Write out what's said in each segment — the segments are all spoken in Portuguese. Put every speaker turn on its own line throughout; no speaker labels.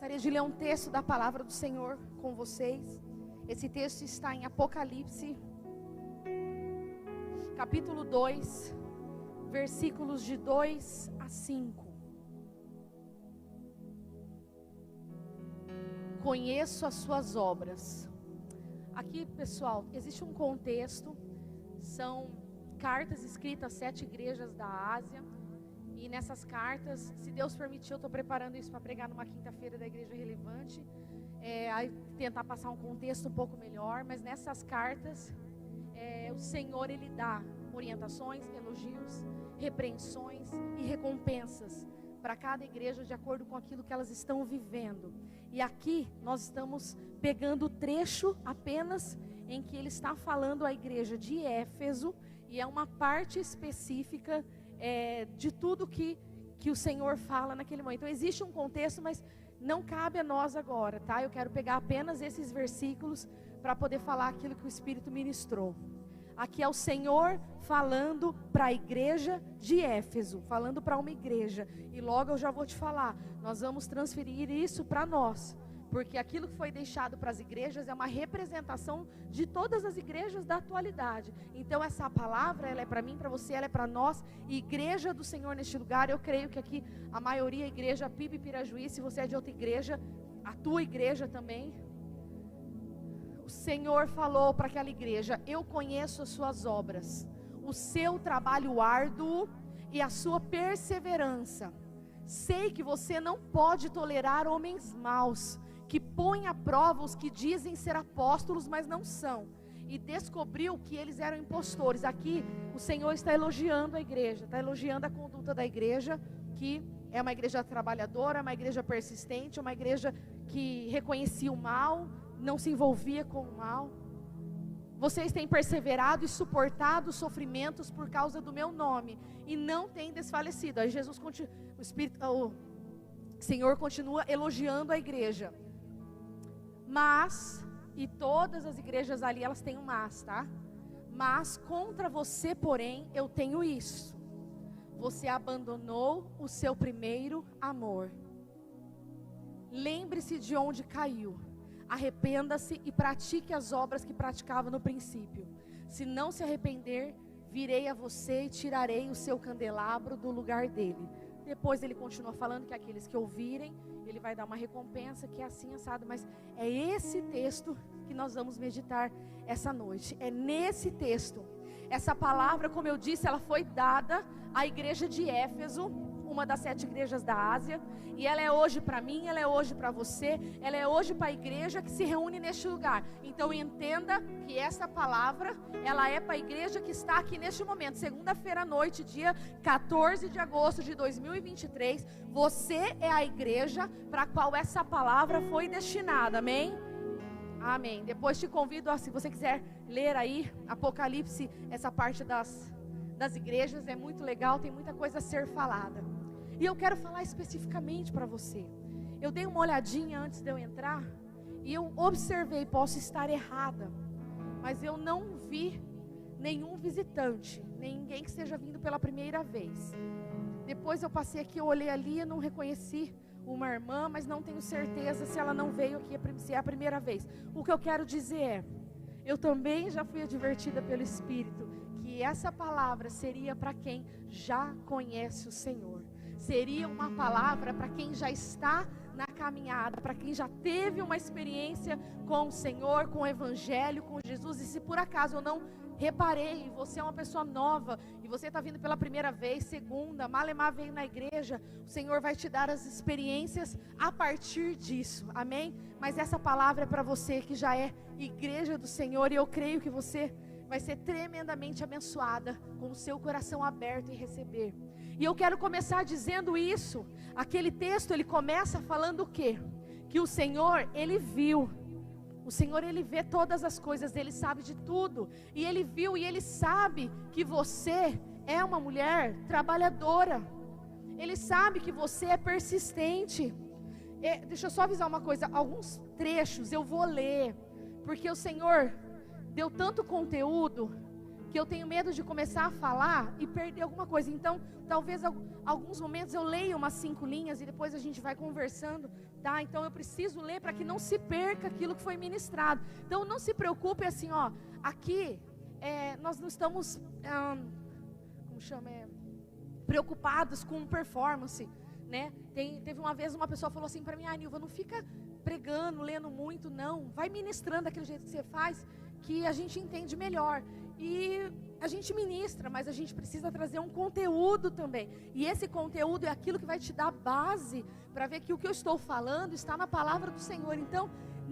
Gostaria de ler um texto da palavra do Senhor com vocês. Esse texto está em Apocalipse, capítulo 2, versículos de 2 a 5. Conheço as suas obras. Aqui, pessoal, existe um contexto. São cartas escritas a 7 igrejas da Ásia. E nessas cartas, se Deus permitir, eu estou preparando isso para pregar numa quinta-feira da Igreja Relevante. Aí tentar passar um contexto um pouco melhor. Mas nessas cartas, o Senhor, Ele dá orientações, elogios, repreensões e recompensas para cada igreja de acordo com aquilo que elas estão vivendo. E aqui nós estamos pegando o trecho apenas em que Ele está falando à igreja de Éfeso. E é uma parte específica de tudo que o Senhor fala naquele momento. Então existe um contexto, mas não cabe a nós agora, tá? Eu quero pegar apenas esses versículos para poder falar aquilo que o Espírito ministrou. Aqui é o Senhor falando para a igreja de Éfeso, falando para uma igreja. E logo eu já vou te falar, nós vamos transferir isso para nós. Porque aquilo que foi deixado para as igrejas é uma representação de todas as igrejas da atualidade. Então essa palavra, ela é para mim, para você, ela é para nós. Igreja do Senhor neste lugar, eu creio que aqui a maioria é igreja PIB Pirajuí. Se você é de outra igreja, a tua igreja também. O Senhor falou para aquela igreja: eu conheço as suas obras, o seu trabalho árduo e a sua perseverança. Sei que você não pode tolerar homens maus, que põem à prova os que dizem ser apóstolos, mas não são. E descobriu que eles eram impostores. Aqui o Senhor está elogiando a igreja, está elogiando a conduta da igreja, que é uma igreja trabalhadora, uma igreja persistente, uma igreja que reconhecia o mal, não se envolvia com o mal. Vocês têm perseverado e suportado sofrimentos por causa do meu nome, e não têm desfalecido. Aí Jesus continua, o Senhor continua elogiando a igreja. Mas, e todas as igrejas ali, elas têm um mas, tá? Mas contra você, porém, eu tenho isso: você abandonou o seu primeiro amor. Lembre-se de onde caiu, arrependa-se e pratique as obras que praticava no princípio. Se não se arrepender, virei a você e tirarei o seu candelabro do lugar dele. Depois ele continua falando que aqueles que ouvirem, ele vai dar uma recompensa, que é assim assado. Mas é esse texto que nós vamos meditar essa noite. É nesse texto. Essa palavra, como eu disse, ela foi dada à igreja de Éfeso, uma das 7 igrejas da Ásia. E ela é hoje para mim, ela é hoje para você, ela é hoje para a igreja que se reúne neste lugar. Então entenda que essa palavra, ela é para a igreja que está aqui neste momento. Segunda-feira à noite, dia 14 de agosto de 2023. Você é a igreja para a qual essa palavra foi destinada, amém? Amém. Depois te convido, se você quiser ler aí Apocalipse, essa parte das igrejas, é muito legal, tem muita coisa a ser falada. E eu quero falar especificamente para você. Eu dei uma olhadinha antes de eu entrar e eu observei, posso estar errada, mas eu não vi nenhum visitante, ninguém que esteja vindo pela primeira vez. Depois eu passei aqui, eu olhei ali, eu não reconheci uma irmã, mas não tenho certeza se ela não veio aqui, se é a primeira vez. O que eu quero dizer é, eu também já fui advertida pelo Espírito que essa palavra seria para quem já conhece o Senhor. Seria uma palavra para quem já está na caminhada, para quem já teve uma experiência com o Senhor, com o Evangelho, com Jesus. E se por acaso eu não reparei, você é uma pessoa nova e você está vindo pela primeira vez, segunda, malemar veio na igreja, o Senhor vai te dar as experiências a partir disso, amém? Mas essa palavra é para você que já é igreja do Senhor, e eu creio que você vai ser tremendamente abençoada, com o seu coração aberto em receber. E eu quero começar dizendo isso. Aquele texto, ele começa falando o quê? Que o Senhor, ele viu. O Senhor, ele vê todas as coisas, ele sabe de tudo. E ele viu e ele sabe que você é uma mulher trabalhadora. Ele sabe que você é persistente. Deixa eu só avisar uma coisa, alguns trechos eu vou ler, porque o Senhor deu tanto conteúdo que eu tenho medo de começar a falar e perder alguma coisa. Então, talvez alguns momentos eu leia umas 5 linhas e depois a gente vai conversando tá? Então eu preciso ler para que não se perca aquilo que foi ministrado. Então não se preocupe assim, ó, aqui nós não estamos, preocupados com performance, né? Teve uma vez uma pessoa falou assim para mim: Nilva, não fica pregando, lendo muito, não, vai ministrando daquele jeito que você faz, que a gente entende melhor. E a gente ministra, mas a gente precisa trazer um conteúdo também. E esse conteúdo é aquilo que vai te dar base para ver que o que eu estou falando está na palavra do Senhor. Então,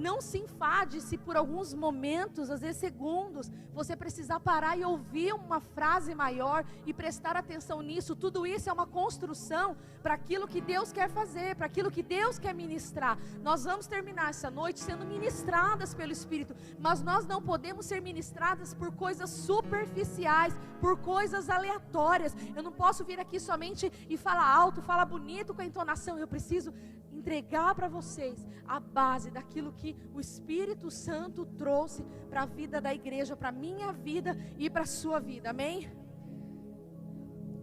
não se enfade se por alguns momentos, às vezes segundos, você precisar parar e ouvir uma frase maior e prestar atenção nisso. Tudo isso é uma construção para aquilo que Deus quer fazer, para aquilo que Deus quer ministrar. Nós vamos terminar essa noite sendo ministradas pelo Espírito, mas nós não podemos ser ministradas por coisas superficiais, por coisas aleatórias. Eu não posso vir aqui somente e falar alto, falar bonito com a entonação. Eu preciso entregar para vocês a base daquilo que o Espírito Santo trouxe para a vida da igreja, para a minha vida e para a sua vida, amém?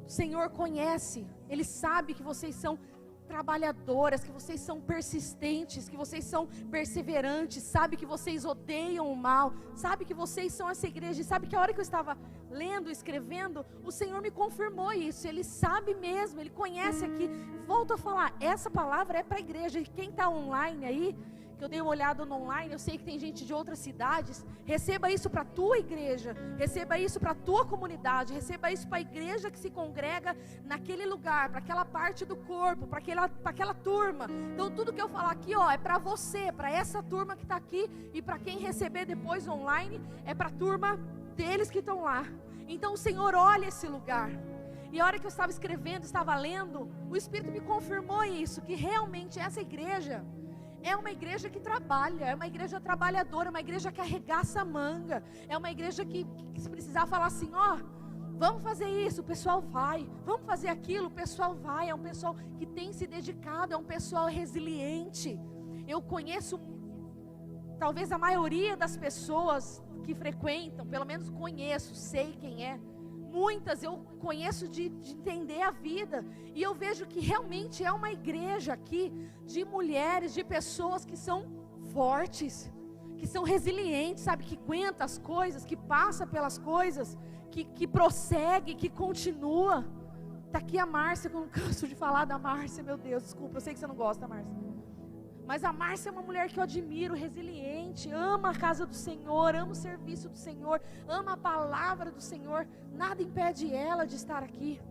O Senhor conhece, Ele sabe que vocês são trabalhadoras, que vocês são persistentes, que vocês são perseverantes, sabe que vocês odeiam o mal, sabe que vocês são essa igreja, e sabe que a hora que eu estava lendo, escrevendo, o Senhor me confirmou isso. Ele sabe mesmo, Ele conhece aqui. Volto a falar, essa palavra é para a igreja. E quem está online aí, que eu dei uma olhada no online, eu sei que tem gente de outras cidades, receba isso para a tua igreja, receba isso para a tua comunidade, receba isso para a igreja que se congrega naquele lugar, para aquela parte do corpo, para aquela turma. Então tudo que eu falar aqui, ó, é para você, para essa turma que está aqui, e para quem receber depois online, é para a turma deles que estão lá. Então o Senhor olha esse lugar. E a hora que eu estava escrevendo, estava lendo, o Espírito me confirmou isso, que realmente essa igreja é uma igreja que trabalha, é uma igreja trabalhadora, é uma igreja que arregaça a manga, é uma igreja que se precisar falar assim, ó, vamos fazer isso, o pessoal vai, vamos fazer aquilo, o pessoal vai, é um pessoal que tem se dedicado, é um pessoal resiliente. Eu conheço, talvez a maioria das pessoas que frequentam, pelo menos conheço, sei quem é, muitas eu conheço de entender a vida, e eu vejo que realmente é uma igreja aqui, de mulheres, de pessoas que são fortes, que são resilientes, sabe, que aguenta as coisas, que passa pelas coisas, que prossegue, que continua. Está aqui a Márcia, eu não canso de falar da Márcia, meu Deus, desculpa, eu sei que você não gosta, Márcia. Mas a Márcia é uma mulher que eu admiro, resiliente, ama a casa do Senhor, ama o serviço do Senhor, ama a palavra do Senhor. Nada impede ela de estar aqui.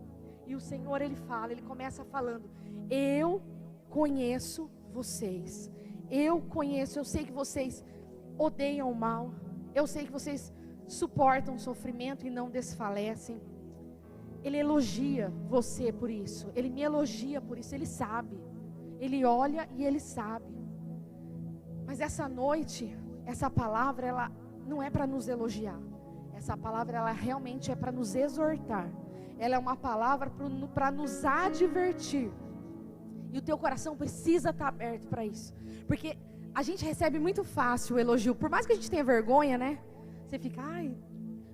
E o Senhor, Ele fala, Ele começa falando: eu conheço vocês. Eu conheço, eu sei que vocês odeiam o mal. Eu sei que vocês suportam o sofrimento e não desfalecem. Ele elogia você por isso. Ele me elogia por isso, Ele sabe. Ele olha e Ele sabe. Mas essa noite, essa palavra, ela não é para nos elogiar. Essa palavra, ela realmente é para nos exortar. Ela é uma palavra para nos advertir. E o teu coração precisa estar aberto para isso. Porque a gente recebe muito fácil o elogio. Por mais que a gente tenha vergonha, né? Você fica, ai...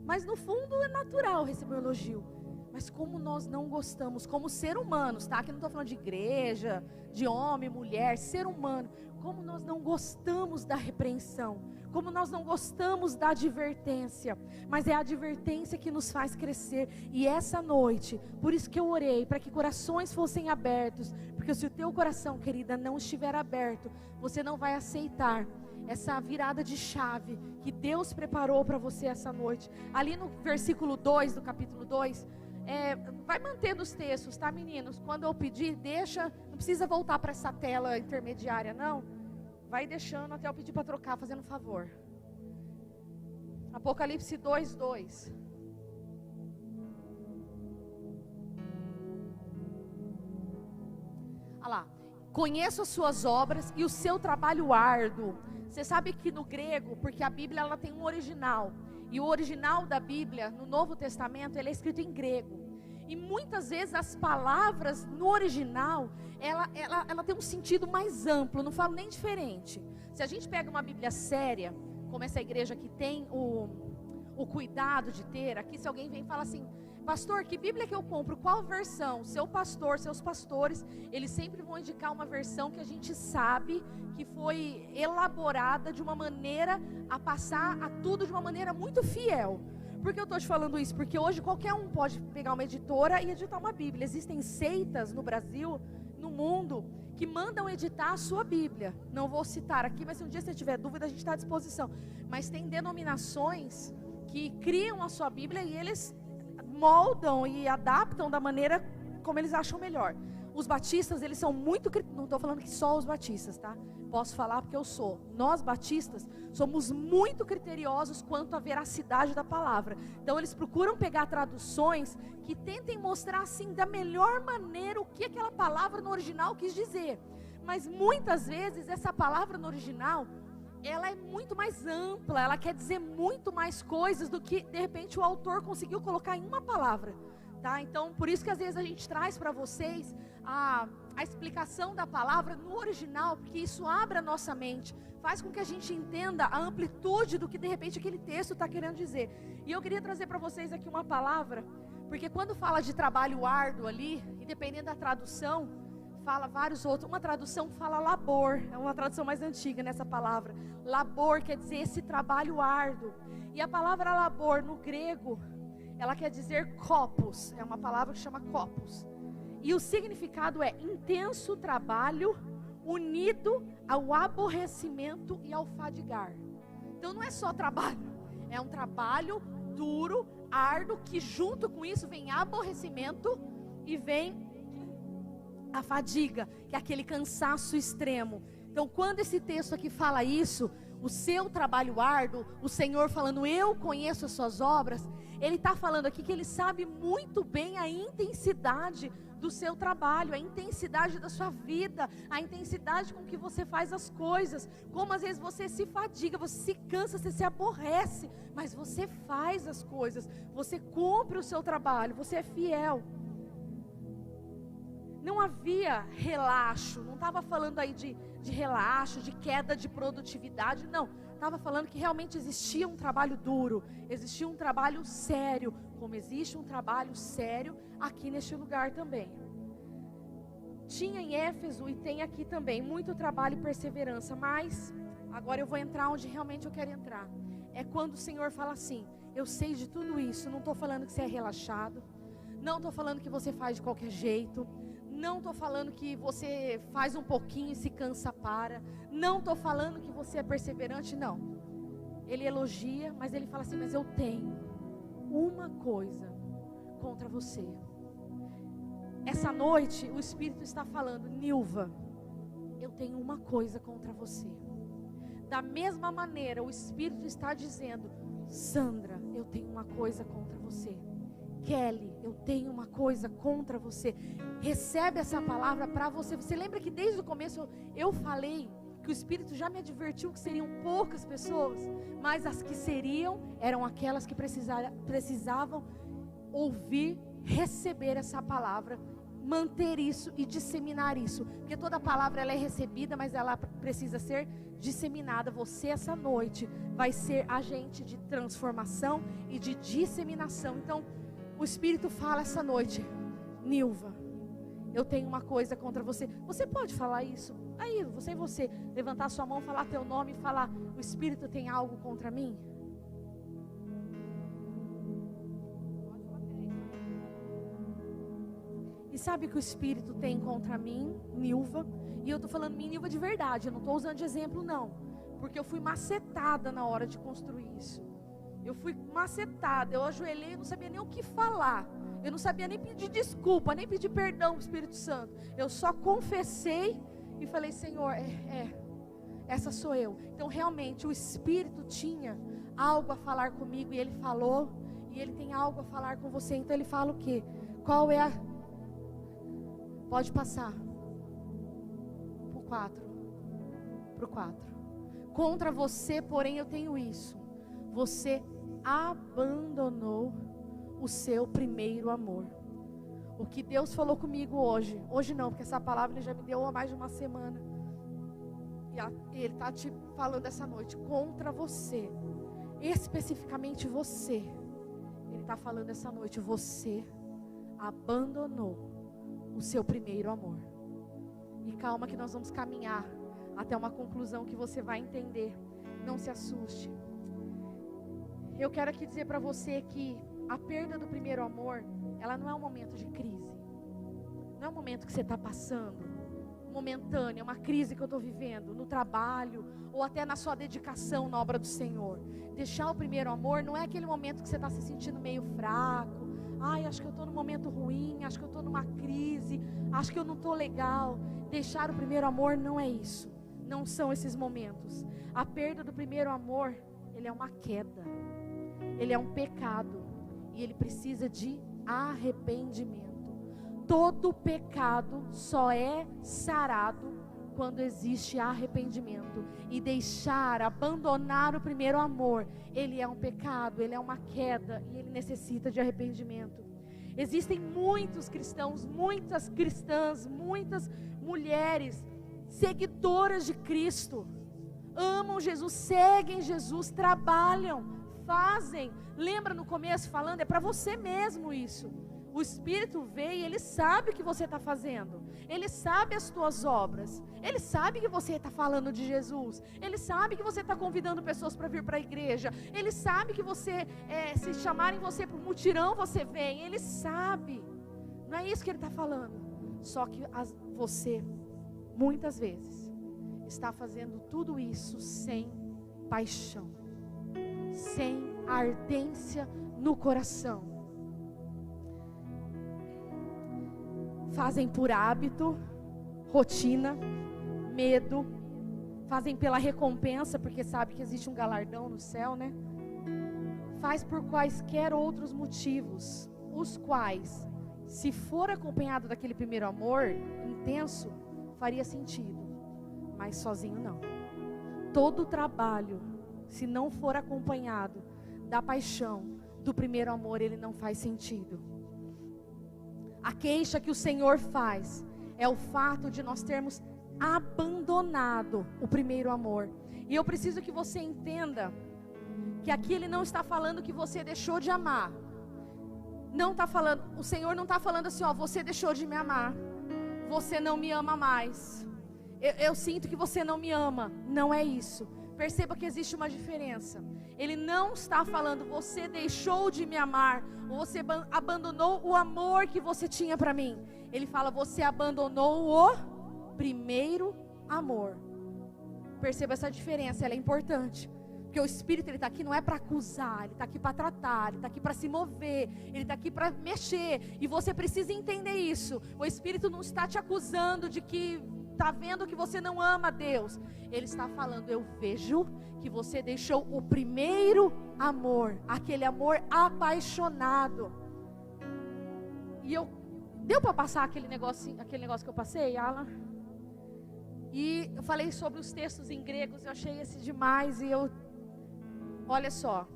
Mas no fundo é natural receber o elogio. Mas como nós não gostamos, como ser humanos, tá? Aqui não estou falando de igreja, de homem, mulher, ser humano. Como nós não gostamos da repreensão, como nós não gostamos da advertência. Mas é a advertência que nos faz crescer. E essa noite, por isso que eu orei, para que corações fossem abertos. Porque se o teu coração, querida, não estiver aberto, você não vai aceitar essa virada de chave que Deus preparou para você essa noite. Ali no versículo 2 do capítulo 2... vai mantendo os textos, tá, meninos? Quando eu pedir, deixa, não precisa voltar para essa tela intermediária, não. Vai deixando até eu pedir para trocar, fazendo um favor. Apocalipse 2:2. Olha lá. Conheço as suas obras e o seu trabalho árduo. Você sabe que no grego, porque a Bíblia ela tem um original. E o original da Bíblia, no Novo Testamento, ele é escrito em grego. E muitas vezes as palavras no original, ela tem um sentido mais amplo, não falo nem diferente. Se a gente pega uma Bíblia séria, como essa igreja que tem o cuidado de ter, aqui se alguém vem e fala assim, Pastor, que Bíblia que eu compro? Qual versão? Seu pastor, seus pastores, eles sempre vão indicar uma versão que a gente sabe que foi elaborada de uma maneira a passar a tudo de uma maneira muito fiel. Por que eu estou te falando isso? Porque hoje qualquer um pode pegar uma editora e editar uma Bíblia. Existem seitas no Brasil, no mundo, que mandam editar a sua Bíblia. Não vou citar aqui, mas se um dia você tiver dúvida, a gente está à disposição. Mas tem denominações que criam a sua Bíblia e eles moldam e adaptam da maneira como eles acham melhor. Os batistas, eles são muito, não estou falando que só os batistas, tá? Posso falar porque eu sou. Nós batistas somos muito criteriosos quanto à veracidade da palavra. Então eles procuram pegar traduções que tentem mostrar assim da melhor maneira o que aquela palavra no original quis dizer. Mas muitas vezes essa palavra no original, ela é muito mais ampla, ela quer dizer muito mais coisas do que de repente o autor conseguiu colocar em uma palavra, tá? Então por isso que às vezes a gente traz para vocês a explicação da palavra no original, porque isso abre a nossa mente, faz com que a gente entenda a amplitude do que de repente aquele texto está querendo dizer. E eu queria trazer para vocês aqui uma palavra, porque quando fala de trabalho árduo ali, e dependendo da tradução, fala vários outros. Uma tradução fala labor, é uma tradução mais antiga nessa palavra. Labor quer dizer esse trabalho árduo. E a palavra labor no grego, ela quer dizer kopos, é uma palavra que chama kopos. E o significado é intenso trabalho unido ao aborrecimento e ao fadigar. Então não é só trabalho, é um trabalho duro, árduo, que junto com isso vem aborrecimento e vem a fadiga, que é aquele cansaço extremo. Então quando esse texto aqui fala isso, o seu trabalho árduo, o Senhor falando, eu conheço as suas obras, Ele está falando aqui que Ele sabe muito bem a intensidade do seu trabalho, a intensidade da sua vida, a intensidade com que você faz as coisas, como às vezes você se fadiga, você se cansa, você se aborrece, mas você faz as coisas, você cumpre o seu trabalho, você é fiel. Não havia relaxo, não estava falando aí de relaxo, de queda de produtividade, não. Estava falando que realmente existia um trabalho duro, existia um trabalho sério, como existe um trabalho sério aqui neste lugar também. Tinha em Éfeso e tem aqui também muito trabalho e perseverança, mas agora eu vou entrar onde realmente eu quero entrar. É quando o Senhor fala assim, eu sei de tudo isso, não estou falando que você é relaxado, não estou falando que você faz de qualquer jeito, não estou falando que você faz um pouquinho e se cansa para. Não estou falando que você é perseverante, não. Ele elogia, mas ele fala assim, mas eu tenho uma coisa contra você. Essa noite o Espírito está falando, Nilva, eu tenho uma coisa contra você. Da mesma maneira o Espírito está dizendo, Sandra, eu tenho uma coisa contra você. Kelly, eu tenho uma coisa contra você. Recebe essa palavra para você. Você lembra que desde o começo eu falei que o Espírito já me advertiu que seriam poucas pessoas, mas as que seriam eram aquelas que precisavam ouvir, receber essa palavra, manter isso e disseminar isso. Porque toda palavra ela é recebida, mas ela precisa ser disseminada. Você essa noite vai ser agente de transformação e de disseminação. Então o Espírito fala essa noite, Nilva, eu tenho uma coisa contra você. Você pode falar isso? Aí, você levantar sua mão, falar teu nome e falar, o Espírito tem algo contra mim? E sabe o que o Espírito tem contra mim, Nilva? E eu estou falando Nilva de verdade, eu não estou usando de exemplo não, porque eu fui macetada na hora de construir isso. Eu fui macetada, eu ajoelhei, eu não sabia nem o que falar. Eu não sabia nem pedir desculpa, nem pedir perdão ao Espírito Santo. Eu só confessei e falei, Senhor, essa sou eu. Então realmente o Espírito tinha algo a falar comigo e Ele falou. E Ele tem algo a falar com você. Então Ele fala o quê? Qual é a... Pode passar. Pro 4. Contra você, porém, eu tenho isso. Você abandonou o seu primeiro amor. O que Deus falou comigo hoje não, porque essa palavra Ele já me deu há mais de uma semana, e Ele está te falando essa noite, contra você, especificamente você. Ele está falando essa noite, você abandonou o seu primeiro amor. E calma que nós vamos caminhar até uma conclusão que você vai entender. Não se assuste. Eu quero aqui dizer para você que a perda do primeiro amor, ela não é um momento de crise. Não é um momento que você está passando, momentâneo, é uma crise que eu estou vivendo no trabalho, ou até na sua dedicação na obra do Senhor. Deixar o primeiro amor não é aquele momento que você está se sentindo meio fraco. Ai, acho que eu estou num momento ruim, acho que eu estou numa crise, acho que eu não estou legal. Deixar o primeiro amor não é isso. Não são esses momentos. A perda do primeiro amor, ele é uma queda. Ele é um pecado. E ele precisa de arrependimento. Todo pecado só é sarado quando existe arrependimento. E deixar, abandonar o primeiro amor, ele é um pecado, ele é uma queda e ele necessita de arrependimento. Existem muitos cristãos, muitas cristãs, muitas mulheres seguidoras de Cristo, amam Jesus, seguem Jesus, trabalham, fazem. Lembra no começo falando, é para você mesmo isso. O Espírito veio e Ele sabe o que você está fazendo. Ele sabe as tuas obras. Ele sabe que você está falando de Jesus. Ele sabe que você está convidando pessoas para vir para a igreja. Ele sabe que você, se chamarem você para o mutirão, você vem. Ele sabe. Não é isso que Ele está falando. Só que você, muitas vezes, está fazendo tudo isso sem paixão. Sem ardência no coração. Fazem por hábito, rotina, medo, fazem pela recompensa, porque sabe que existe um galardão no céu, né? Faz por quaisquer outros motivos, os quais, se for acompanhado daquele primeiro amor intenso, faria sentido, mas sozinho não. Todo trabalho, se não for acompanhado da paixão, do primeiro amor, ele não faz sentido. A queixa que o Senhor faz é o fato de nós termos abandonado o primeiro amor. E eu preciso que você entenda que aqui Ele não está falando que você deixou de amar. Não está falando, o Senhor não está falando assim, ó, você deixou de me amar, você não me ama mais. Eu sinto que você não me ama. Não é isso. Perceba que existe uma diferença. Ele não está falando, você deixou de me amar, ou você abandonou o amor que você tinha para mim. Ele fala, você abandonou o primeiro amor. Perceba essa diferença, ela é importante. Porque o Espírito, ele está aqui não é para acusar, ele está aqui para tratar, ele está aqui para se mover, ele está aqui para mexer. E você precisa entender isso. O Espírito não está te acusando de que está vendo que você não ama Deus. Ele está falando, eu vejo que você deixou o primeiro amor, aquele amor apaixonado. E deu para passar aquele negócio que eu passei, Alan? E eu falei sobre os textos em gregos, eu achei esse demais. E olha só,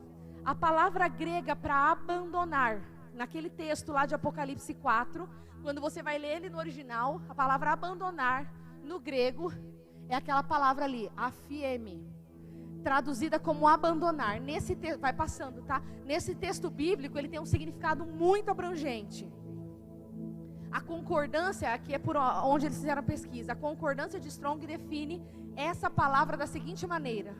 a palavra grega para abandonar, naquele texto lá de Apocalipse 4, quando você vai ler ele no original, a palavra abandonar, no grego, é aquela palavra ali, afieme, traduzida como abandonar. Nesse texto, vai passando, tá? Nesse texto bíblico, ele tem um significado muito abrangente. A concordância, aqui é por onde eles fizeram a pesquisa, a concordância de Strong define essa palavra da seguinte maneira: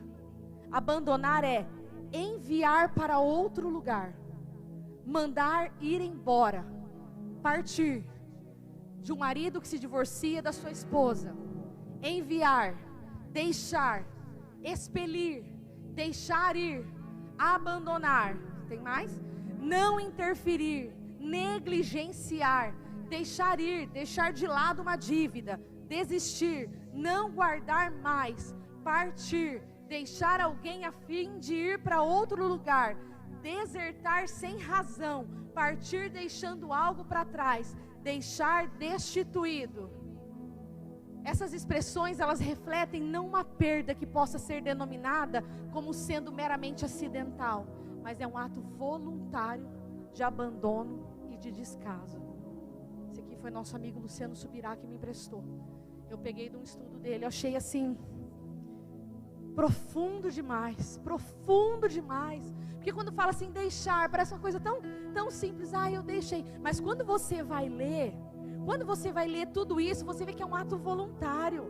abandonar é enviar para outro lugar, mandar ir embora, partir. De um marido que se divorcia da sua esposa, enviar, deixar, expelir, deixar ir, abandonar. Tem mais? Não interferir, negligenciar, deixar ir, deixar de lado uma dívida, desistir, não guardar mais, partir, deixar alguém a fim de ir para outro lugar, desertar sem razão, partir deixando algo para trás, deixar destituído. Essas expressões, elas refletem não uma perda que possa ser denominada como sendo meramente acidental, mas é um ato voluntário de abandono e de descaso. Esse aqui foi nosso amigo Luciano Subirá que me emprestou. Eu peguei de um estudo dele, eu achei assim profundo demais, profundo demais. Porque quando fala assim, deixar, parece uma coisa tão simples. Eu deixei. Mas quando você vai ler tudo isso, você vê que é um ato voluntário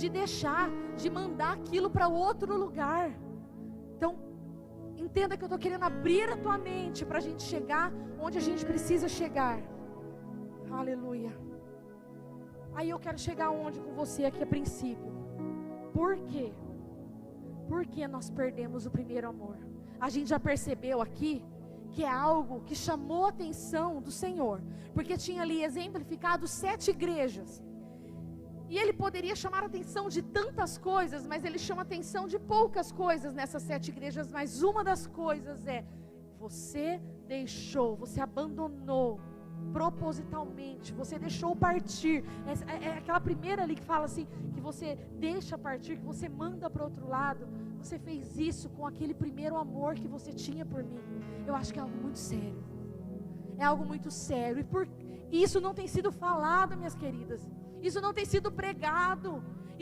de deixar, de mandar aquilo para outro lugar. Então, entenda que eu estou querendo abrir a tua mente para a gente chegar onde a gente precisa chegar. Aleluia. Aí eu quero chegar onde com você aqui a princípio. Por quê? Porque nós perdemos o primeiro amor. A gente já percebeu aqui que é algo que chamou a atenção do Senhor, porque tinha ali exemplificado 7 igrejas, e Ele poderia chamar a atenção de tantas coisas, mas Ele chama a atenção de poucas coisas nessas 7 igrejas. Mas uma das coisas é: você deixou, você abandonou propositalmente, você deixou partir. É aquela primeira ali que fala assim, que você deixa partir, que você manda para o outro lado. Você fez isso com aquele primeiro amor que você tinha por mim. Eu acho que é algo muito sério. É algo muito sério. E isso não tem sido falado, minhas queridas. Isso não tem sido pregado.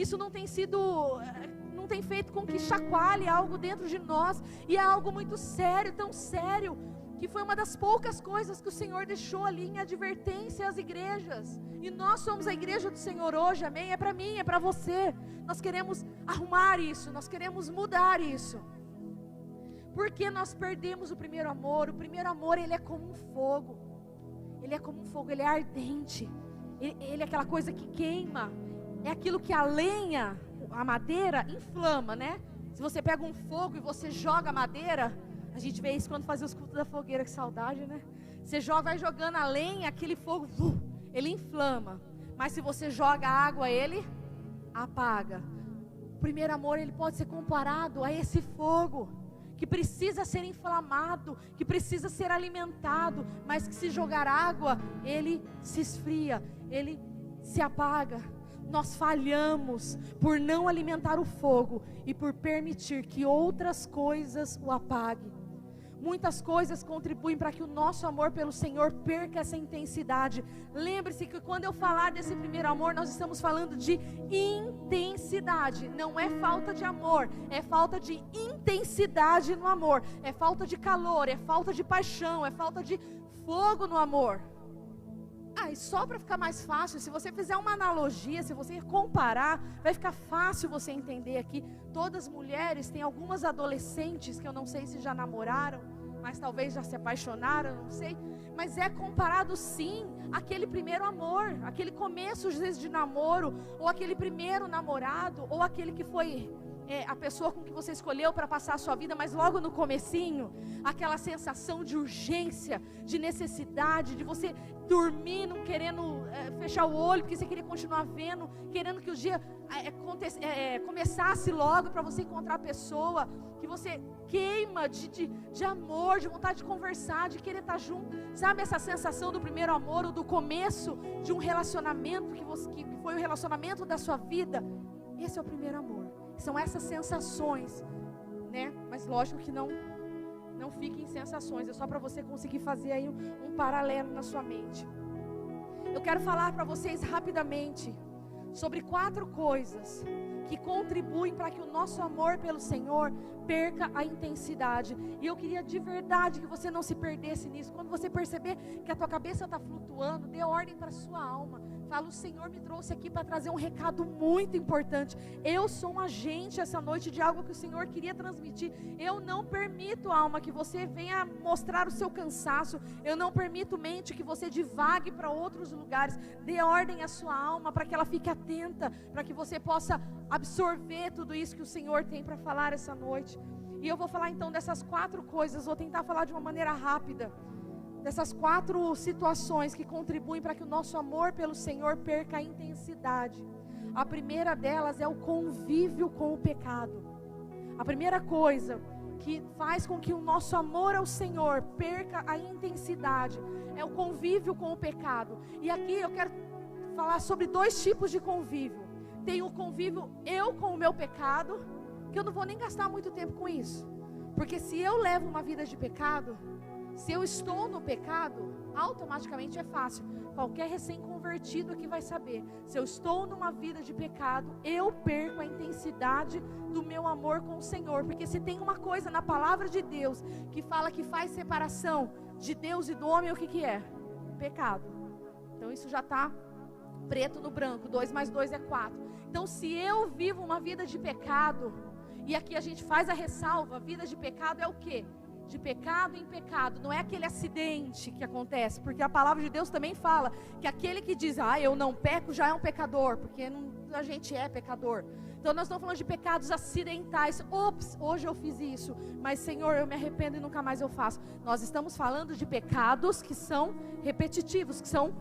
Isso não tem feito com que chacoalhe algo dentro de nós. E é algo muito sério, tão sério, que foi uma das poucas coisas que o Senhor deixou ali em advertência às igrejas. E nós somos a igreja do Senhor hoje, amém? É para mim, é para você. Nós queremos arrumar isso, nós queremos mudar isso. Porque nós perdemos o primeiro amor. O primeiro amor, ele é como um fogo. Ele é como um fogo, ele é ardente. Ele é aquela coisa que queima. É aquilo que a lenha, a madeira, inflama, né? Se você pega um fogo e você joga a madeira, a gente vê isso quando faz os cultos da fogueira, que saudade, né? Você vai jogando a lenha, aquele fogo, ele inflama. Mas se você joga água, ele apaga. O primeiro amor, ele pode ser comparado a esse fogo, que precisa ser inflamado, que precisa ser alimentado, mas que se jogar água, ele se esfria, ele se apaga. Nós falhamos por não alimentar o fogo e por permitir que outras coisas o apaguem. Muitas coisas contribuem para que o nosso amor pelo Senhor perca essa intensidade. Lembre-se que quando eu falar desse primeiro amor, nós estamos falando de intensidade. Não é falta de amor, é falta de intensidade no amor. É falta de calor, é falta de paixão, é falta de fogo no amor. E só para ficar mais fácil, se você fizer uma analogia, se você comparar, vai ficar fácil você entender aqui. Todas as mulheres, tem algumas adolescentes que eu não sei se já namoraram, mas talvez já se apaixonaram, não sei. Mas é comparado sim àquele primeiro amor, aquele começo às vezes de namoro, ou aquele primeiro namorado, ou aquele que foi a pessoa com que você escolheu para passar a sua vida, mas logo no comecinho, aquela sensação de urgência, de necessidade, de você dormir, não querendo fechar o olho, porque você queria continuar vendo, querendo que o dia começasse logo para você encontrar a pessoa, que você queima de amor, de vontade de conversar, de querer estar junto. Sabe essa sensação do primeiro amor, ou do começo de um relacionamento, que foi o relacionamento da sua vida? Esse é o primeiro amor. São essas sensações, né? Mas lógico que não fiquem em sensações. É só para você conseguir fazer aí um paralelo na sua mente. Eu quero falar para vocês rapidamente sobre 4 coisas que contribuem para que o nosso amor pelo Senhor perca a intensidade. E eu queria de verdade que você não se perdesse nisso. Quando você perceber que a tua cabeça está flutuando, dê ordem para a sua alma. Fala: o Senhor me trouxe aqui para trazer um recado muito importante. Eu sou um agente essa noite de algo que o Senhor queria transmitir. Eu não permito, alma, que você venha mostrar o seu cansaço. Eu não permito, mente, que você divague para outros lugares. Dê ordem à sua alma para que ela fique atenta, para que você possa absorver tudo isso que o Senhor tem para falar essa noite. E eu vou falar então dessas 4 coisas. Vou tentar falar de uma maneira rápida dessas 4 situações que contribuem para que o nosso amor pelo Senhor perca a intensidade. A primeira delas é o convívio com o pecado. A primeira coisa que faz com que o nosso amor ao Senhor perca a intensidade é o convívio com o pecado. E aqui eu quero falar sobre 2 tipos de convívio. Tem o convívio eu com o meu pecado, que eu não vou nem gastar muito tempo com isso, porque se eu levo uma vida de pecado, Se eu estou no pecado, automaticamente é fácil. Qualquer recém-convertido aqui vai saber. Se eu estou numa vida de pecado, eu perco a intensidade do meu amor com o Senhor. Porque se tem uma coisa na palavra de Deus que fala que faz separação de Deus e do homem, o que é? Pecado. Então isso já está preto no branco. 2 mais 2 é 4. Então se eu vivo uma vida de pecado, e aqui a gente faz a ressalva, vida de pecado é o quê? De pecado em pecado, não é aquele acidente que acontece, porque a palavra de Deus também fala que aquele que diz, eu não peco, já é um pecador, porque a gente é pecador. Então nós estamos falando de pecados acidentais. Ops, hoje eu fiz isso, mas Senhor, eu me arrependo e nunca mais eu faço. Nós estamos falando de pecados que são repetitivos, que são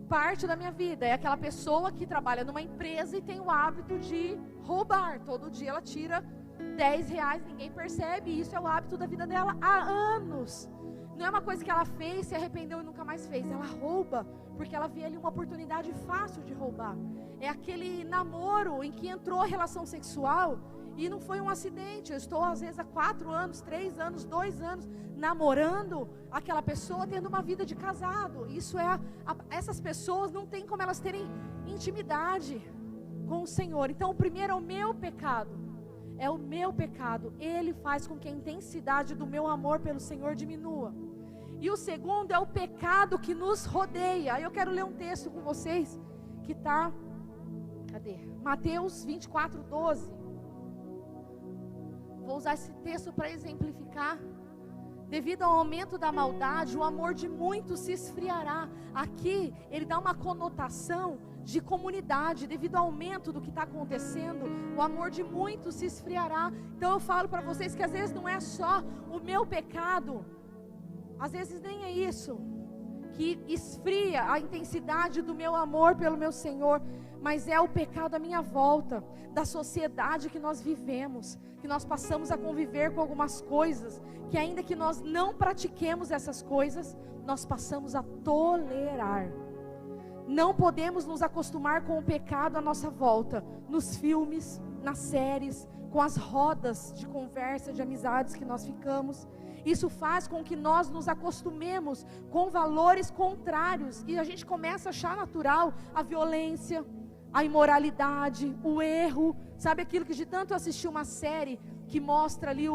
parte da minha vida. É aquela pessoa que trabalha numa empresa e tem o hábito de roubar, todo dia ela tira R$10, ninguém percebe, e isso é o hábito da vida dela há anos. Não é uma coisa que ela fez, se arrependeu e nunca mais fez. Ela rouba, porque ela vê ali uma oportunidade fácil de roubar. É aquele namoro em que entrou a relação sexual e não foi um acidente. Eu estou às vezes há 4 anos, 3 anos, 2 anos namorando aquela pessoa, tendo uma vida de casado. Isso é essas pessoas não tem como elas terem intimidade com o Senhor. Então o primeiro é o meu pecado. É o meu pecado. Ele faz com que a intensidade do meu amor pelo Senhor diminua. E o segundo é o pecado que nos rodeia. Aí eu quero ler um texto com vocês que está, cadê? Mateus 24:12. Vou usar esse texto para exemplificar. Devido ao aumento da maldade, o amor de muitos se esfriará. Aqui ele dá uma conotação de comunidade. Devido ao aumento do que está acontecendo, o amor de muitos se esfriará. Então eu falo para vocês que às vezes não é só o meu pecado, às vezes nem é isso que esfria a intensidade do meu amor pelo meu Senhor, mas é o pecado à minha volta, da sociedade que nós vivemos, que nós passamos a conviver com algumas coisas, que ainda que nós não pratiquemos essas coisas, nós passamos a tolerar. Não podemos nos acostumar com o pecado à nossa volta, nos filmes, nas séries, com as rodas de conversa, de amizades que nós ficamos. Isso faz com que nós nos acostumemos com valores contrários e a gente começa a achar natural a violência, a imoralidade, o erro. Sabe aquilo que de tanto assistir uma série que mostra ali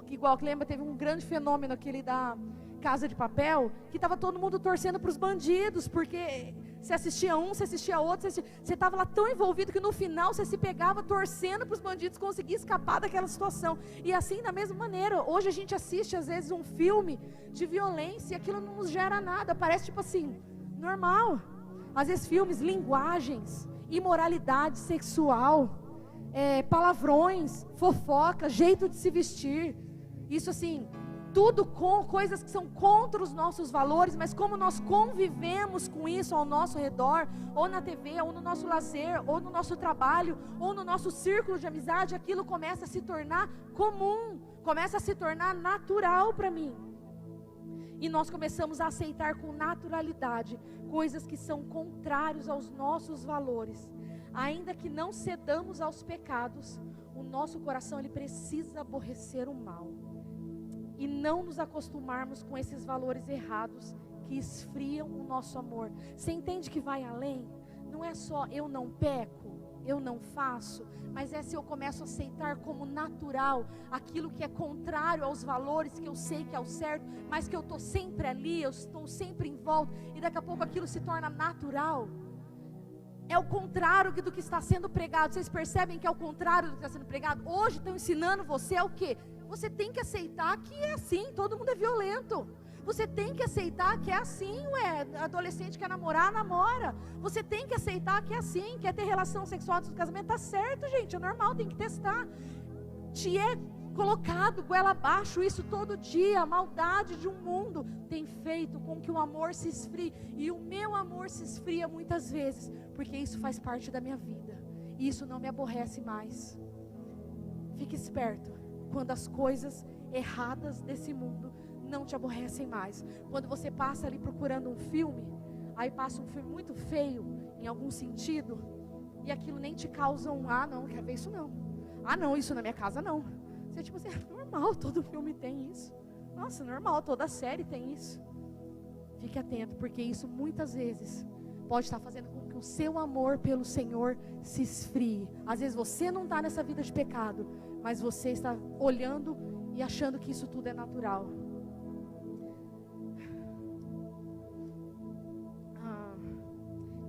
igual que lembra, teve um grande fenômeno aquele da Casa de Papel, que estava todo mundo torcendo para os bandidos, porque você assistia um, você assistia outro, você estava lá tão envolvido que no final você se pegava torcendo para os bandidos conseguir escapar daquela situação. E assim, da mesma maneira, hoje a gente assiste às vezes um filme de violência e aquilo não nos gera nada, parece tipo assim, normal. Às vezes filmes, linguagens, imoralidade sexual, palavrões, fofoca, jeito de se vestir, isso assim, tudo com coisas que são contra os nossos valores, mas como nós convivemos com isso ao nosso redor, ou na TV, ou no nosso lazer, ou no nosso trabalho, ou no nosso círculo de amizade, aquilo começa a se tornar comum, começa a se tornar natural para mim. E nós começamos a aceitar com naturalidade coisas que são contrários aos nossos valores. Ainda que não cedamos aos pecados, o nosso coração ele precisa aborrecer o mal. E não nos acostumarmos com esses valores errados que esfriam o nosso amor. Você entende que vai além? Não é só eu não peco, eu não faço, mas é se eu começo a aceitar como natural aquilo que é contrário aos valores que eu sei que é o certo, mas que eu estou sempre ali, eu estou sempre em volta, e daqui a pouco aquilo se torna natural. É o contrário do que está sendo pregado. Vocês percebem que é o contrário do que está sendo pregado? Hoje estão ensinando você o quê? Você tem que aceitar que é assim, todo mundo é violento. Você tem que aceitar que é assim, adolescente quer namorar, namora. Você tem que aceitar que é assim, quer ter relação sexual antes do casamento, tá certo, gente, é normal, tem que testar. Te é colocado goela abaixo isso todo dia. A maldade de um mundo tem feito com que o amor se esfrie, e o meu amor se esfria muitas vezes, porque isso faz parte da minha vida, e isso não me aborrece mais. Fique esperto, quando as coisas erradas desse mundo não te aborrecem mais. Quando você passa ali procurando um filme, aí passa um filme muito feio, em algum sentido, e aquilo nem te causa não quero ver isso não. Não, isso na minha casa não. Você tipo assim, é normal, todo filme tem isso. Nossa, normal, toda série tem isso. Fique atento, porque isso muitas vezes pode estar fazendo com que o seu amor pelo Senhor se esfrie. Às vezes você não está nessa vida de pecado, mas você está olhando e achando que isso tudo é natural.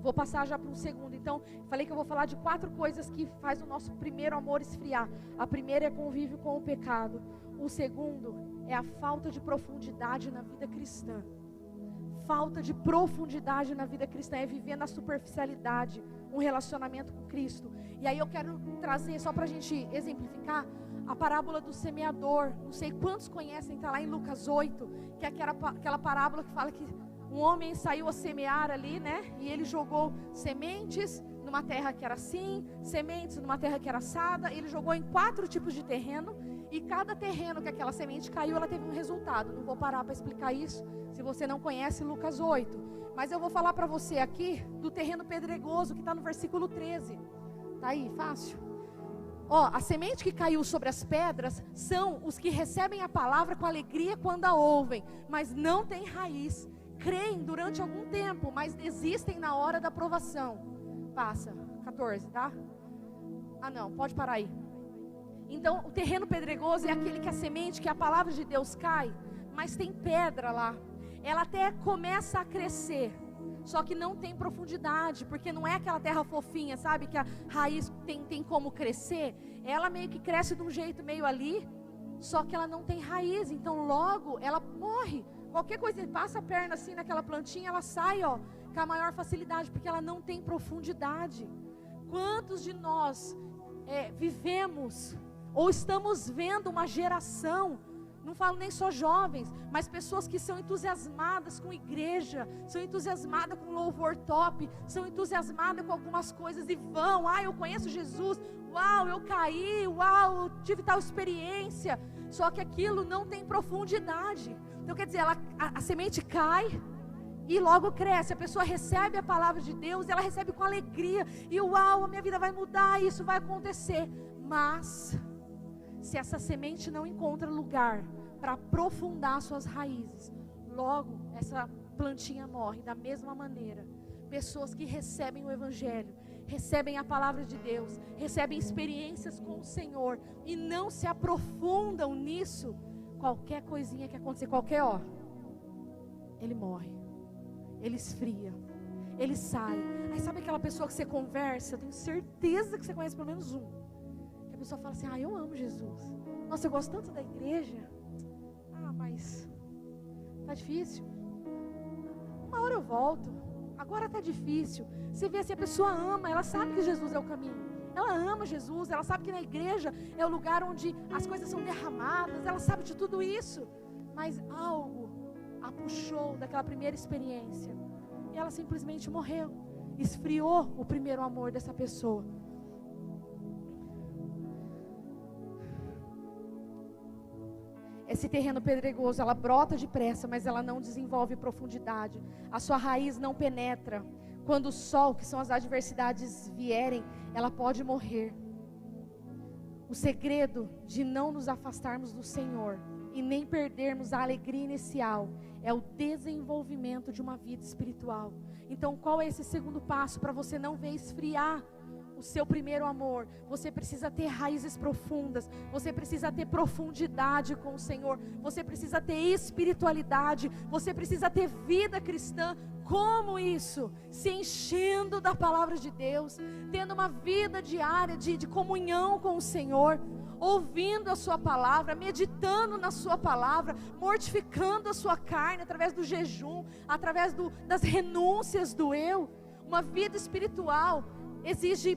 Vou passar já para um segundo. Então, falei que eu vou falar de 4 coisas que faz o nosso primeiro amor esfriar. A primeira é convívio com o pecado. O segundo é a falta de profundidade na vida cristã. Falta de profundidade na vida cristã é viver na superficialidade, um relacionamento com Cristo. E aí eu quero trazer, só para a gente exemplificar, a parábola do semeador. Não sei quantos conhecem, está lá em Lucas 8, que é aquela parábola que fala que um homem saiu a semear ali, né? E ele jogou sementes numa terra que era assim, sementes numa terra que era assada. Ele jogou em 4 tipos de terreno. E cada terreno que aquela semente caiu, ela teve um resultado. Não vou parar para explicar isso, se você não conhece Lucas 8. Mas eu vou falar para você aqui do terreno pedregoso, que está no versículo 13. Tá aí, fácil? Ó, a semente que caiu sobre as pedras são os que recebem a palavra com alegria quando a ouvem, mas não têm raiz. Creem durante algum tempo, mas desistem na hora da provação. Passa, 14, tá? Ah não, pode parar aí. Então, o terreno pedregoso é aquele que a semente, que a palavra de Deus cai, mas tem pedra lá. Ela até começa a crescer, só que não tem profundidade, porque não é aquela terra fofinha, sabe? Que a raiz tem como crescer. Ela meio que cresce de um jeito meio ali, só que ela não tem raiz, então logo ela morre. Qualquer coisa, passa a perna assim naquela plantinha, ela sai, ó, com a maior facilidade, porque ela não tem profundidade. Quantos de nós vivemos, ou estamos vendo uma geração, não falo nem só jovens, mas pessoas que são entusiasmadas com igreja, são entusiasmadas com louvor top, são entusiasmadas com algumas coisas e vão, eu conheço Jesus, uau, eu caí, uau, eu tive tal experiência, só que aquilo não tem profundidade. Então quer dizer, a semente cai e logo cresce, a pessoa recebe a palavra de Deus, ela recebe com alegria, e uau, a minha vida vai mudar, isso vai acontecer, mas se essa semente não encontra lugar para aprofundar suas raízes, logo essa plantinha morre. Da mesma maneira, pessoas que recebem o Evangelho, recebem a palavra de Deus, recebem experiências com o Senhor e não se aprofundam nisso, qualquer coisinha que acontecer, ele morre, ele esfria, ele sai. Aí sabe aquela pessoa que você conversa, eu tenho certeza que você conhece pelo menos um, que a pessoa fala assim, eu amo Jesus, nossa, eu gosto tanto da igreja, mas tá difícil, uma hora eu volto, agora tá difícil. Você vê assim, a pessoa ama, ela sabe que Jesus é o caminho, ela ama Jesus, ela sabe que na igreja é o lugar onde as coisas são derramadas, ela sabe de tudo isso, mas algo a puxou daquela primeira experiência, e ela simplesmente morreu, esfriou o primeiro amor dessa pessoa. Esse terreno pedregoso, ela brota depressa, mas ela não desenvolve profundidade, a sua raiz não penetra. Quando o sol, que são as adversidades, vierem, ela pode morrer. O segredo de não nos afastarmos do Senhor e nem perdermos a alegria inicial é o desenvolvimento de uma vida espiritual. Então, qual é esse segundo passo para você não ver esfriar o seu primeiro amor? Você precisa ter raízes profundas, você precisa ter profundidade com o Senhor, você precisa ter espiritualidade, você precisa ter vida cristã. Como isso? Se enchendo da palavra de Deus, tendo uma vida diária de comunhão com o Senhor, ouvindo a sua palavra, meditando na sua palavra, mortificando a sua carne através do jejum, através das renúncias do eu. Uma vida espiritual exige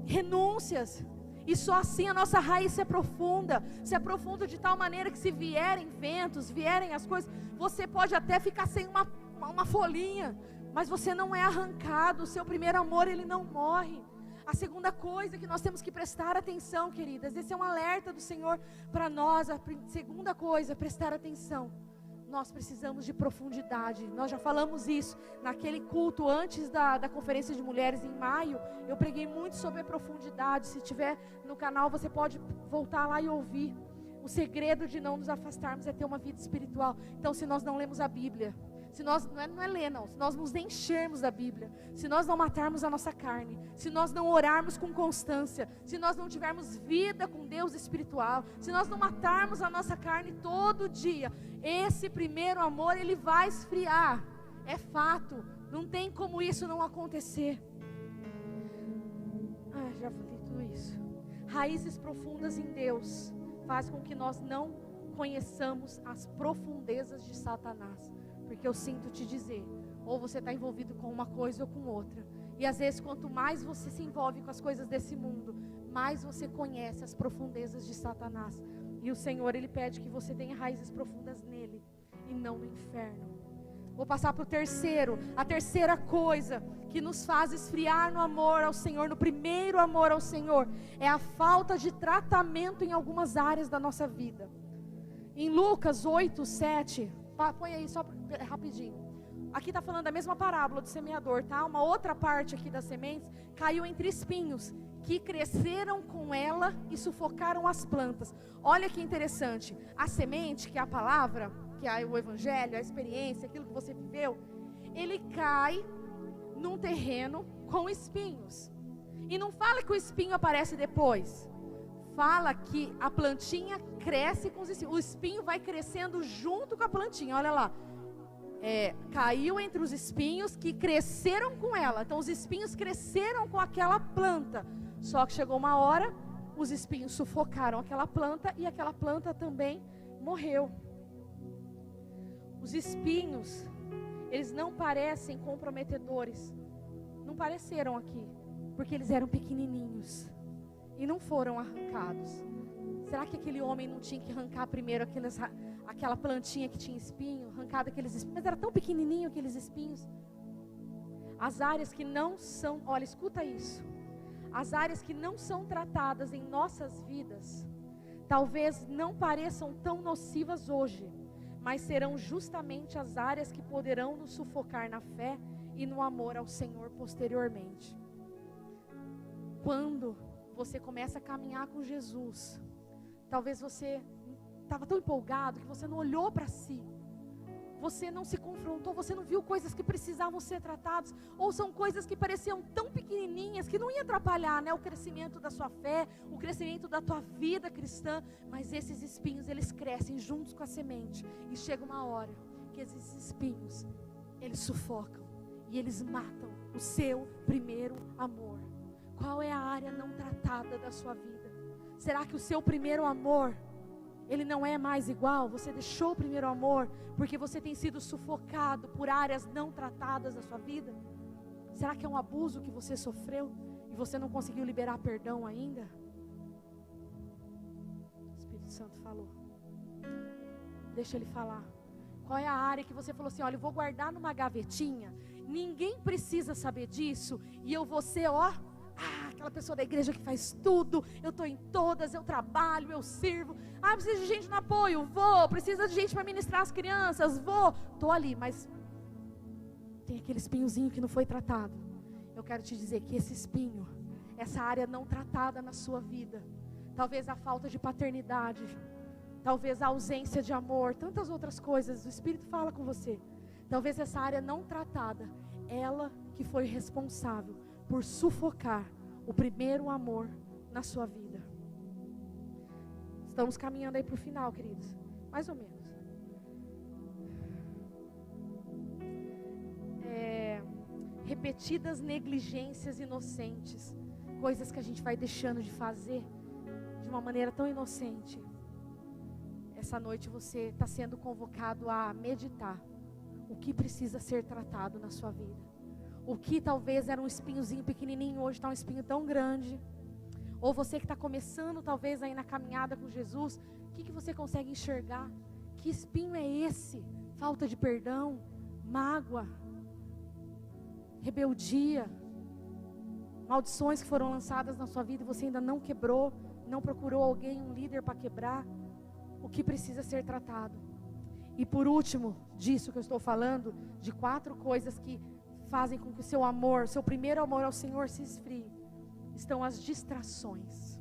renúncias, e só assim a nossa raiz se aprofunda de tal maneira que se vierem ventos, vierem as coisas, você pode até ficar sem uma folhinha, mas você não é arrancado, o seu primeiro amor ele não morre. A segunda coisa que nós temos que prestar atenção, queridas, esse é um alerta do Senhor para nós. A segunda coisa, prestar atenção, nós precisamos de profundidade. Nós já falamos isso naquele culto antes da conferência de mulheres em maio. Eu preguei muito sobre a profundidade. Se tiver no canal, você pode voltar lá e ouvir. O segredo de não nos afastarmos é ter uma vida espiritual. Então, se nós não lemos a Bíblia, se nós, não é ler não, se nós nos enchermos da Bíblia, se nós não matarmos a nossa carne, se nós não orarmos com constância, se nós não tivermos vida com Deus espiritual, se nós não matarmos a nossa carne todo dia, esse primeiro amor, ele vai esfriar, é fato, não tem como isso não acontecer. Já falei tudo isso. Raízes profundas em Deus faz com que nós não conheçamos as profundezas de Satanás. Porque eu sinto te dizer, ou você está envolvido com uma coisa ou com outra. E às vezes quanto mais você se envolve com as coisas desse mundo, mais você conhece as profundezas de Satanás. E o Senhor, Ele pede que você tenha raízes profundas nele e não no inferno. Vou passar para o terceiro. A terceira coisa que nos faz esfriar no amor ao Senhor, no primeiro amor ao Senhor, é a falta de tratamento em algumas áreas da nossa vida. Em Lucas 8, 7, põe aí só rapidinho. Aqui está falando da mesma parábola do semeador, tá? Uma outra parte aqui das sementes caiu entre espinhos, que cresceram com ela e sufocaram as plantas. Olha que interessante. A semente, que é a palavra, que é o evangelho, a experiência, aquilo que você viveu, ele cai num terreno com espinhos. E não fala que o espinho aparece depois. Fala que a plantinha cresce com os espinhos. O espinho vai crescendo junto com a plantinha. Olha lá. Caiu entre os espinhos que cresceram com ela. Então os espinhos cresceram com aquela planta. Só que chegou uma hora, os espinhos sufocaram aquela planta e aquela planta também morreu. Os espinhos, eles não parecem comprometedores. Não pareceram aqui, porque eles eram pequenininhos e não foram arrancados. Será que aquele homem não tinha que arrancar primeiro aquela plantinha que tinha espinho, arrancado aqueles espinhos? Mas era tão pequenininho aqueles espinhos. As áreas que não são, olha, escuta isso. As áreas que não são tratadas em nossas vidas, talvez não pareçam tão nocivas hoje, mas serão justamente as áreas que poderão nos sufocar na fé e no amor ao Senhor posteriormente. Quando você começa a caminhar com Jesus, talvez você estava tão empolgado que você não olhou para si, você não se confrontou, você não viu coisas que precisavam ser tratadas, ou são coisas que pareciam tão pequenininhas que não ia atrapalhar, né, o crescimento da sua fé, o crescimento da tua vida cristã, mas esses espinhos, eles crescem juntos com a semente, e chega uma hora que esses espinhos, eles sufocam, e eles matam o seu primeiro amor. Qual é a área não tratada da sua vida? Será que o seu primeiro amor, ele não é mais igual? Você deixou o primeiro amor porque você tem sido sufocado por áreas não tratadas da sua vida? Será que é um abuso que você sofreu e você não conseguiu liberar perdão ainda? O Espírito Santo falou. Deixa ele falar. Qual é a área que você falou assim, olha, eu vou guardar numa gavetinha, ninguém precisa saber disso, e eu vou ser, aquela pessoa da igreja que faz tudo, eu estou em todas, eu trabalho, eu sirvo, precisa de gente no apoio, vou, precisa de gente para ministrar as crianças, vou, estou ali, mas tem aquele espinhozinho que não foi tratado. Eu quero te dizer que esse espinho, essa área não tratada na sua vida, talvez a falta de paternidade, talvez a ausência de amor, tantas outras coisas, o Espírito fala com você, talvez essa área não tratada, ela que foi responsável por sufocar o primeiro amor na sua vida. Estamos caminhando aí para o final, queridos, mais ou menos. Repetidas negligências inocentes, coisas que a gente vai deixando de fazer de uma maneira tão inocente. Essa noite você está sendo convocado a meditar o que precisa ser tratado na sua vida. O que talvez era um espinhozinho pequenininho, hoje está um espinho tão grande. Ou você que está começando talvez aí na caminhada com Jesus, o que você consegue enxergar? Que espinho é esse? Falta de perdão, mágoa, rebeldia, maldições que foram lançadas na sua vida e você ainda não quebrou, não procurou alguém, um líder para quebrar. O que precisa ser tratado? E por último disso que eu estou falando, de 4 coisas que fazem com que o seu amor, seu primeiro amor ao Senhor se esfrie, estão as distrações.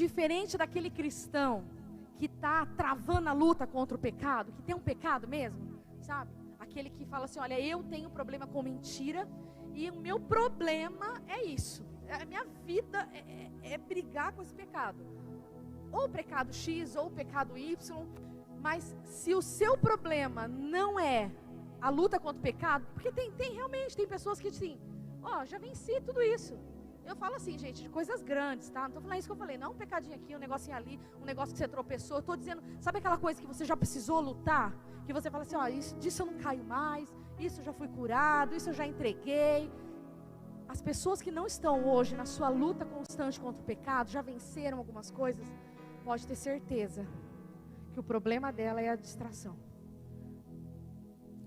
Diferente daquele cristão que está travando a luta contra o pecado, que tem um pecado mesmo, sabe? Aquele que fala assim, olha, eu tenho problema com mentira e o meu problema é isso. A minha vida é brigar com esse pecado. Ou o pecado X ou o pecado Y. Mas se o seu problema não é a luta contra o pecado, porque realmente tem pessoas que dizem, já venci tudo isso. Eu falo assim, gente, de coisas grandes, tá? Não estou falando isso que eu falei, não um pecadinho aqui, um negocinho ali, um negócio que você tropeçou. Eu estou dizendo, sabe aquela coisa que você já precisou lutar? Que você fala assim, disso eu não caio mais, isso eu já fui curado, isso eu já entreguei. As pessoas que não estão hoje na sua luta constante contra o pecado, já venceram algumas coisas, pode ter certeza que o problema dela é a distração.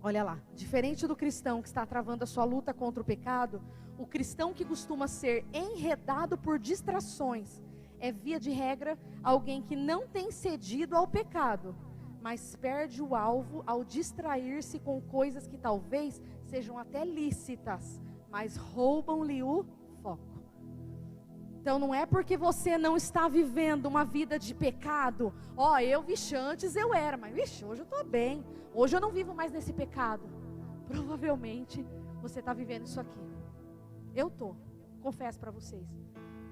Olha lá, diferente do cristão que está travando a sua luta contra o pecado, o cristão que costuma ser enredado por distrações é, via de regra, alguém que não tem cedido ao pecado, mas perde o alvo ao distrair-se com coisas que talvez sejam até lícitas, mas roubam-lhe o foco. Então não é porque você não está vivendo uma vida de pecado, antes eu era, mas hoje eu estou bem, hoje eu não vivo mais nesse pecado. Provavelmente você está vivendo isso aqui. Eu estou, confesso para vocês,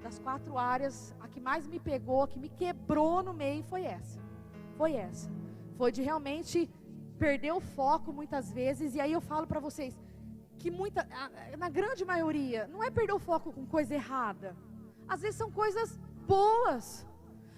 das 4 áreas, a que mais me pegou, a que me quebrou no meio foi essa. Foi de realmente perder o foco muitas vezes. E aí eu falo para vocês que na grande maioria, não é perder o foco com coisa errada. Às vezes são coisas boas.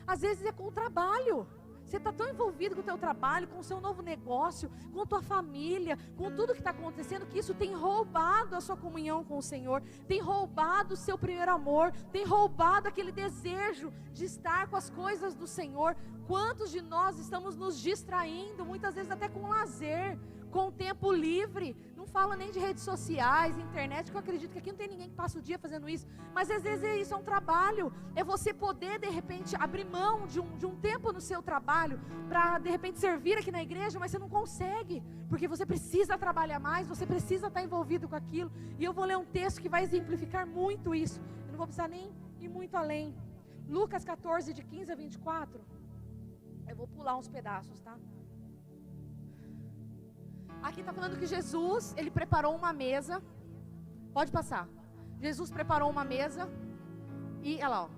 Às vezes é com o trabalho. Você está tão envolvido com o teu trabalho, com o seu novo negócio, com a tua família, com tudo que está acontecendo, que isso tem roubado a sua comunhão com o Senhor, tem roubado o seu primeiro amor, tem roubado aquele desejo de estar com as coisas do Senhor. Quantos de nós estamos nos distraindo, muitas vezes até com lazer, com o tempo livre? Não fala nem de redes sociais, internet, que eu acredito que aqui não tem ninguém que passa o dia fazendo isso, mas às vezes isso é um trabalho, é você poder de repente abrir mão de um tempo no seu trabalho, para de repente servir aqui na igreja, mas você não consegue, porque você precisa trabalhar mais, você precisa estar envolvido com aquilo. E eu vou ler um texto que vai exemplificar muito isso, eu não vou precisar nem ir muito além. Lucas 14, de 15 a 24, eu vou pular uns pedaços, tá? Aqui está falando que Jesus, ele preparou uma mesa. Pode passar. Jesus preparou uma mesa. E, olha lá,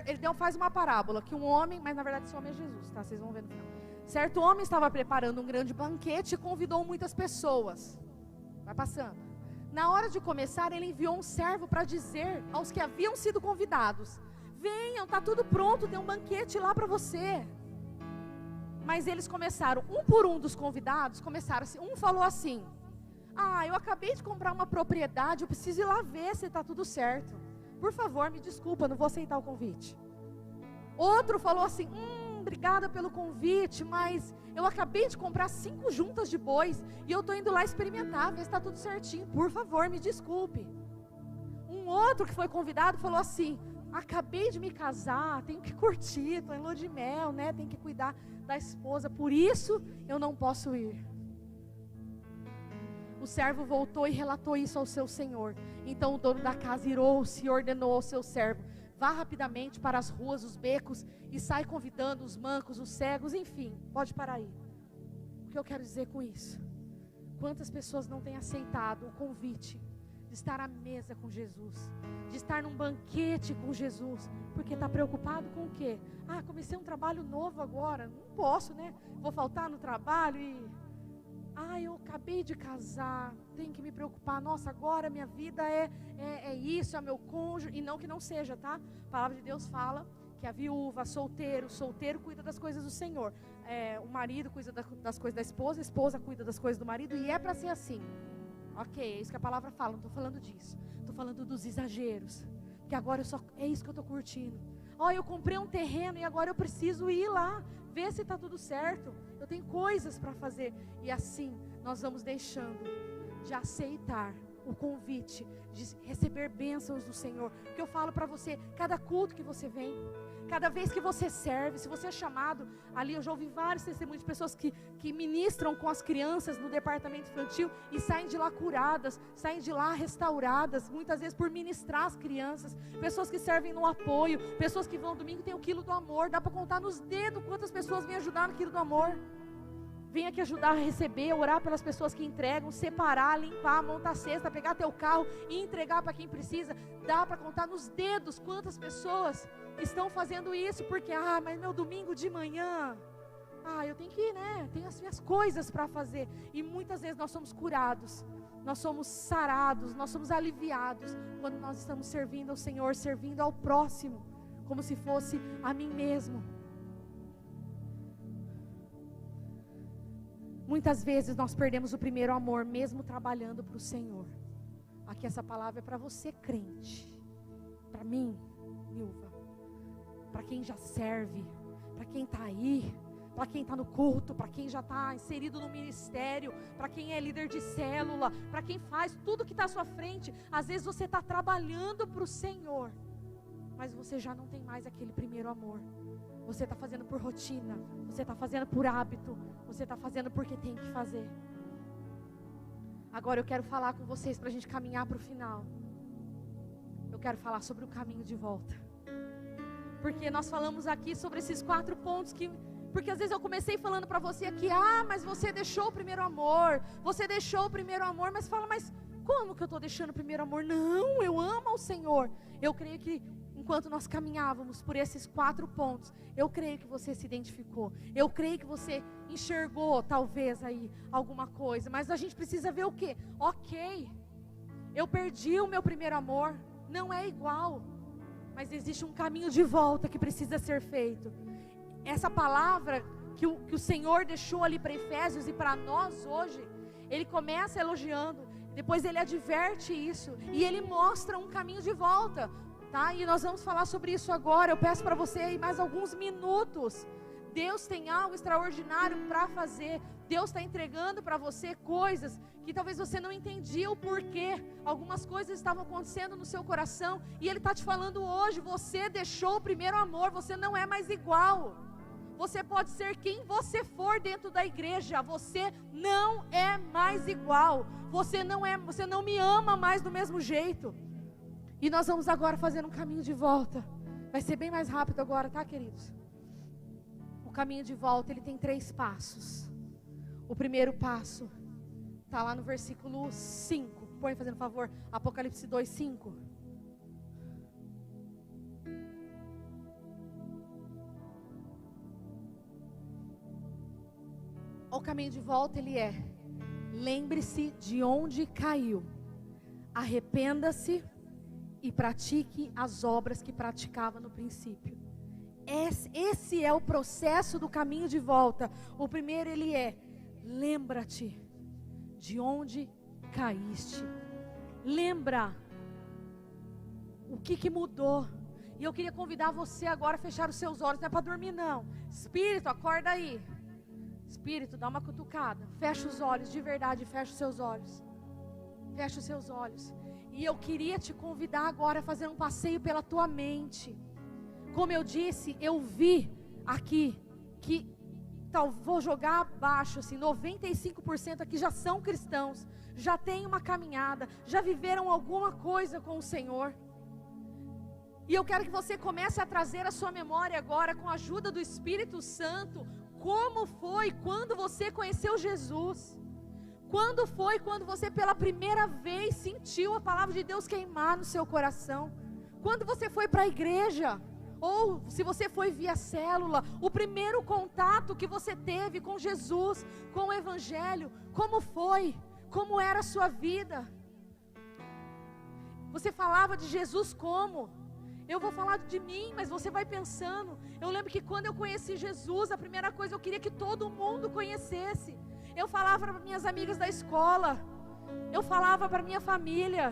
ele faz uma parábola, que um homem, mas na verdade esse homem é Jesus, tá? Vocês vão ver no final. Certo homem estava preparando um grande banquete e convidou muitas pessoas. Vai passando. Na hora de começar, ele enviou um servo para dizer aos que haviam sido convidados: venham, está tudo pronto, tem um banquete lá para você. Mas eles começaram, um por um dos convidados, assim, um falou assim: eu acabei de comprar uma propriedade, eu preciso ir lá ver se está tudo certo. Por favor, me desculpa, não vou aceitar o convite. Outro falou assim: obrigada pelo convite, mas eu acabei de comprar 5 juntas de bois e eu estou indo lá experimentar, ver se está tudo certinho. Por favor, me desculpe. Um outro que foi convidado falou assim: acabei de me casar, tenho que curtir, estou em lua de mel, né? Tenho que cuidar da esposa, por isso eu não posso ir. O servo voltou e relatou isso ao seu senhor. Então o dono da casa irou-se e ordenou ao seu servo: vá rapidamente para as ruas, os becos, e sai convidando os mancos, os cegos, enfim, pode parar aí. O que eu quero dizer com isso? Quantas pessoas não têm aceitado o convite de estar à mesa com Jesus, de estar num banquete com Jesus, porque está preocupado com o quê? Comecei um trabalho novo agora, não posso, né? Vou faltar no trabalho e... eu acabei de casar, tenho que me preocupar, nossa, agora minha vida é isso, é meu cônjuge, e não que não seja, tá? A palavra de Deus fala que a viúva, solteiro cuida das coisas do Senhor, o marido cuida das coisas da esposa, a esposa cuida das coisas do marido, e é para ser assim. Ok, é isso que a palavra fala, não estou falando disso. Estou falando dos exageros. Que agora é isso que eu estou curtindo. Eu comprei um terreno e agora eu preciso ir lá, ver se está tudo certo. Eu tenho coisas para fazer. E assim, nós vamos deixando de aceitar o convite de receber bênçãos do Senhor. Porque eu falo para você, cada culto que você vem, cada vez que você serve, se você é chamado ali, eu já ouvi vários testemunhos de pessoas que ministram com as crianças no departamento infantil e saem de lá curadas, saem de lá restauradas, muitas vezes por ministrar as crianças, pessoas que servem no apoio, pessoas que vão domingo, tem o quilo do amor, dá para contar nos dedos quantas pessoas vêm ajudar no quilo do amor. Vem aqui ajudar a receber, orar pelas pessoas que entregam, separar, limpar, montar cesta, pegar teu carro e entregar para quem precisa. Dá para contar nos dedos quantas pessoas estão fazendo isso, porque, mas meu domingo de manhã, eu tenho que ir, né? Tenho as minhas coisas para fazer. E muitas vezes nós somos curados, nós somos sarados, nós somos aliviados, quando nós estamos servindo ao Senhor, servindo ao próximo, como se fosse a mim mesmo. Muitas vezes nós perdemos o primeiro amor, mesmo trabalhando para o Senhor. Aqui essa palavra é para você, crente. Para mim, Nilva. Para quem já serve, para quem está aí, para quem está no culto, para quem já está inserido no ministério, para quem é líder de célula, para quem faz tudo que está à sua frente. Às vezes você está trabalhando para o Senhor, mas você já não tem mais aquele primeiro amor. Você está fazendo por rotina, você está fazendo por hábito, você está fazendo porque tem que fazer. Agora eu quero falar com vocês para a gente caminhar para o final. Eu quero falar sobre o caminho de volta. Porque nós falamos aqui sobre esses 4 pontos porque às vezes eu comecei falando para você aqui, mas você deixou o primeiro amor, você deixou o primeiro amor, mas como que eu estou deixando o primeiro amor? Não, eu amo ao Senhor. Eu creio que enquanto nós caminhávamos por esses 4 pontos, eu creio que você se identificou, eu creio que você enxergou talvez aí alguma coisa, mas a gente precisa ver o quê? Ok, eu perdi o meu primeiro amor, não é igual, mas existe um caminho de volta que precisa ser feito. Essa palavra que o Senhor deixou ali para Efésios e para nós hoje, Ele começa elogiando, depois Ele adverte isso, e Ele mostra um caminho de volta. Tá? E nós vamos falar sobre isso agora. Eu peço para você aí mais alguns minutos. Deus tem algo extraordinário para fazer. Deus está entregando para você coisas que talvez você não entendia o porquê. Algumas coisas estavam acontecendo no seu coração e Ele está te falando hoje. Você deixou o primeiro amor, você não é mais igual. Você pode ser quem você for dentro da igreja, você não é mais igual. Você não me ama mais do mesmo jeito. E nós vamos agora fazer um caminho de volta. Vai ser bem mais rápido agora, tá, queridos? O caminho de volta, ele tem 3 passos. O primeiro passo está lá no versículo 5. Põe, fazendo favor, Apocalipse 2:5. O caminho de volta, ele é: lembre-se de onde caiu, arrependa-se e pratique as obras que praticava no princípio. Esse é o processo do caminho de volta. O primeiro, ele é: lembra-te de onde caíste. Lembra o que mudou. E eu queria convidar você agora a fechar os seus olhos. Não é para dormir não. Espírito, acorda aí. Espírito, dá uma cutucada. Fecha os olhos, de verdade, fecha os seus olhos. Fecha os seus olhos. E eu queria te convidar agora a fazer um passeio pela tua mente. Como eu disse, eu vi aqui que, vou jogar abaixo, assim, 95% aqui já são cristãos, já têm uma caminhada, já viveram alguma coisa com o Senhor. E eu quero que você comece a trazer a sua memória agora, com a ajuda do Espírito Santo, como foi quando você conheceu Jesus. Quando foi quando você pela primeira vez sentiu a palavra de Deus queimar no seu coração? Quando você foi para a igreja? Ou se você foi via célula, o primeiro contato que você teve com Jesus, com o Evangelho, como foi? Como era a sua vida? Você falava de Jesus como? Eu vou falar de mim, mas você vai pensando. Eu lembro que quando eu conheci Jesus, a primeira coisa eu queria que todo mundo conhecesse. Eu falava para minhas amigas da escola, eu falava para minha família,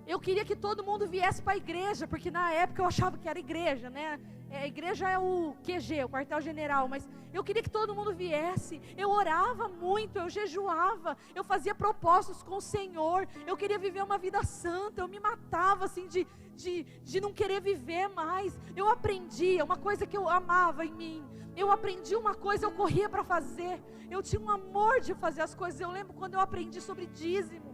eu queria que todo mundo viesse para a igreja, porque na época eu achava que era igreja, né? A igreja é o QG, o quartel-general, mas eu queria que todo mundo viesse. Eu orava muito, eu jejuava, eu fazia propósitos com o Senhor, eu queria viver uma vida santa, eu me matava assim de não querer viver mais. Eu aprendi uma coisa que eu amava em mim, eu aprendi uma coisa, eu corria para fazer, eu tinha um amor de fazer as coisas. Eu lembro quando eu aprendi sobre dízimo,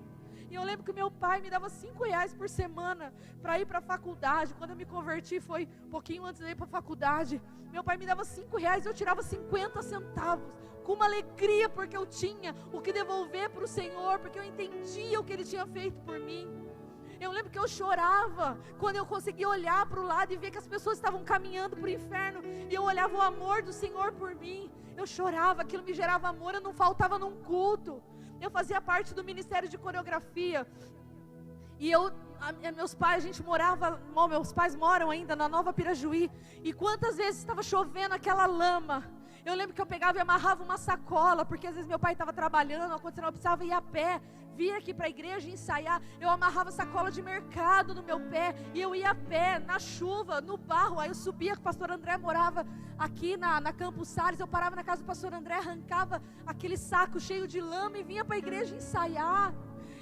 e eu lembro que meu pai me dava R$5 por semana para ir para a faculdade. Quando eu me converti, foi um pouquinho antes de ir para a faculdade. Meu pai me dava R$5, eu tirava 50 centavos, com uma alegria, porque eu tinha o que devolver para o Senhor, porque eu entendia o que Ele tinha feito por mim. Eu lembro que eu chorava quando eu conseguia olhar para o lado e ver que as pessoas estavam caminhando para o inferno, e eu olhava o amor do Senhor por mim. Eu chorava, aquilo me gerava amor, eu não faltava num culto. Eu fazia parte do ministério de coreografia, e meus pais, meus pais moram ainda na Nova Pirajuí, e quantas vezes estava chovendo aquela lama. Eu lembro que eu pegava e amarrava uma sacola, porque às vezes meu pai estava trabalhando, quando eu precisava ir a pé, vir aqui para a igreja e ensaiar, eu amarrava sacola de mercado no meu pé, e eu ia a pé, na chuva, no barro. Aí eu subia, que o pastor André morava aqui na Campos Sales, eu parava na casa do pastor André, arrancava aquele saco cheio de lama e vinha para a igreja ensaiar.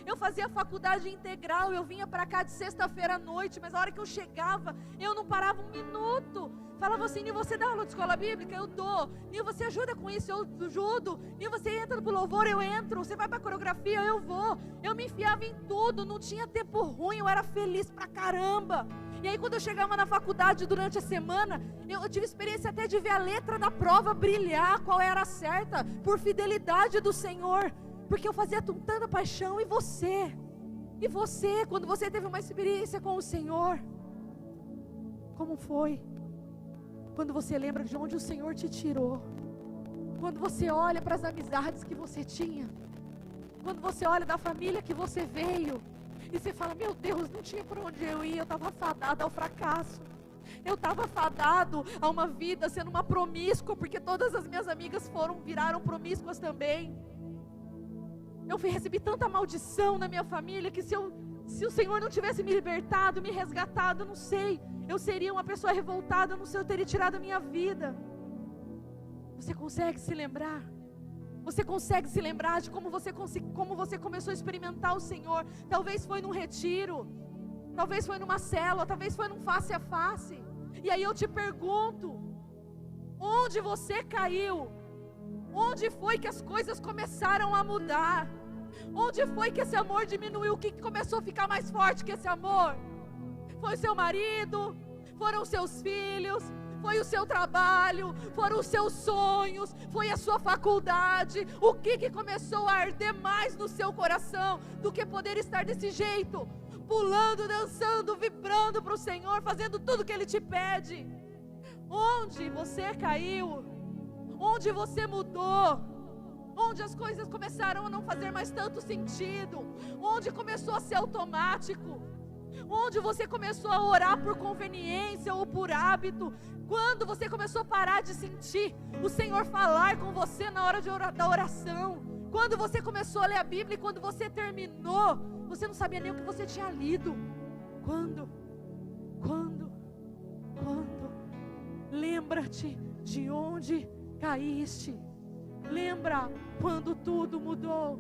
Eu fazia faculdade integral, eu vinha para cá de sexta-feira à noite, mas a hora que eu chegava, eu não parava um minuto. Falava assim: Nil, você dá aula de escola bíblica? Eu dou. Nil, você ajuda com isso? Eu ajudo. Nil, você entra pro louvor? Eu entro. Você vai pra coreografia? Eu vou. Eu me enfiava em tudo, não tinha tempo ruim, eu era feliz pra caramba. E aí quando eu chegava na faculdade durante a semana, eu tive experiência até de ver a letra da prova brilhar, qual era a certa, por fidelidade do Senhor, porque eu fazia com tanta paixão. E você, quando você teve uma experiência com o Senhor, como foi? Quando você lembra de onde o Senhor te tirou, quando você olha para as amizades que você tinha, quando você olha da família que você veio, e você fala: meu Deus, não tinha para onde eu ir, eu estava fadado ao fracasso, eu estava fadado a uma vida sendo uma promíscua, porque todas as minhas amigas viraram promíscuas também. Eu recebi tanta maldição na minha família, que se o Senhor não tivesse me libertado, me resgatado, eu não sei, eu seria uma pessoa revoltada, eu não sei, eu teria tirado a minha vida. Você consegue se lembrar? Você consegue se lembrar de como você começou a experimentar o Senhor? Talvez foi num retiro, talvez foi numa célula, talvez foi num face a face. E aí eu te pergunto: onde você caiu? Onde foi que as coisas começaram a mudar? Onde foi que esse amor diminuiu? O que começou a ficar mais forte que esse amor? Foi o seu marido? Foram os seus filhos? Foi o seu trabalho? Foram os seus sonhos? Foi a sua faculdade? O que começou a arder mais no seu coração do que poder estar desse jeito? Pulando, dançando, vibrando para o Senhor, fazendo tudo que Ele te pede. Onde você caiu? Onde você mudou? Onde as coisas começaram a não fazer mais tanto sentido? Onde começou a ser automático? Onde você começou a orar por conveniência ou por hábito? Quando você começou a parar de sentir o Senhor falar com você na hora da oração? Quando você começou a ler a Bíblia e quando você terminou, você não sabia nem o que você tinha lido? Quando? Lembra-te de onde caíste. Lembra quando tudo mudou.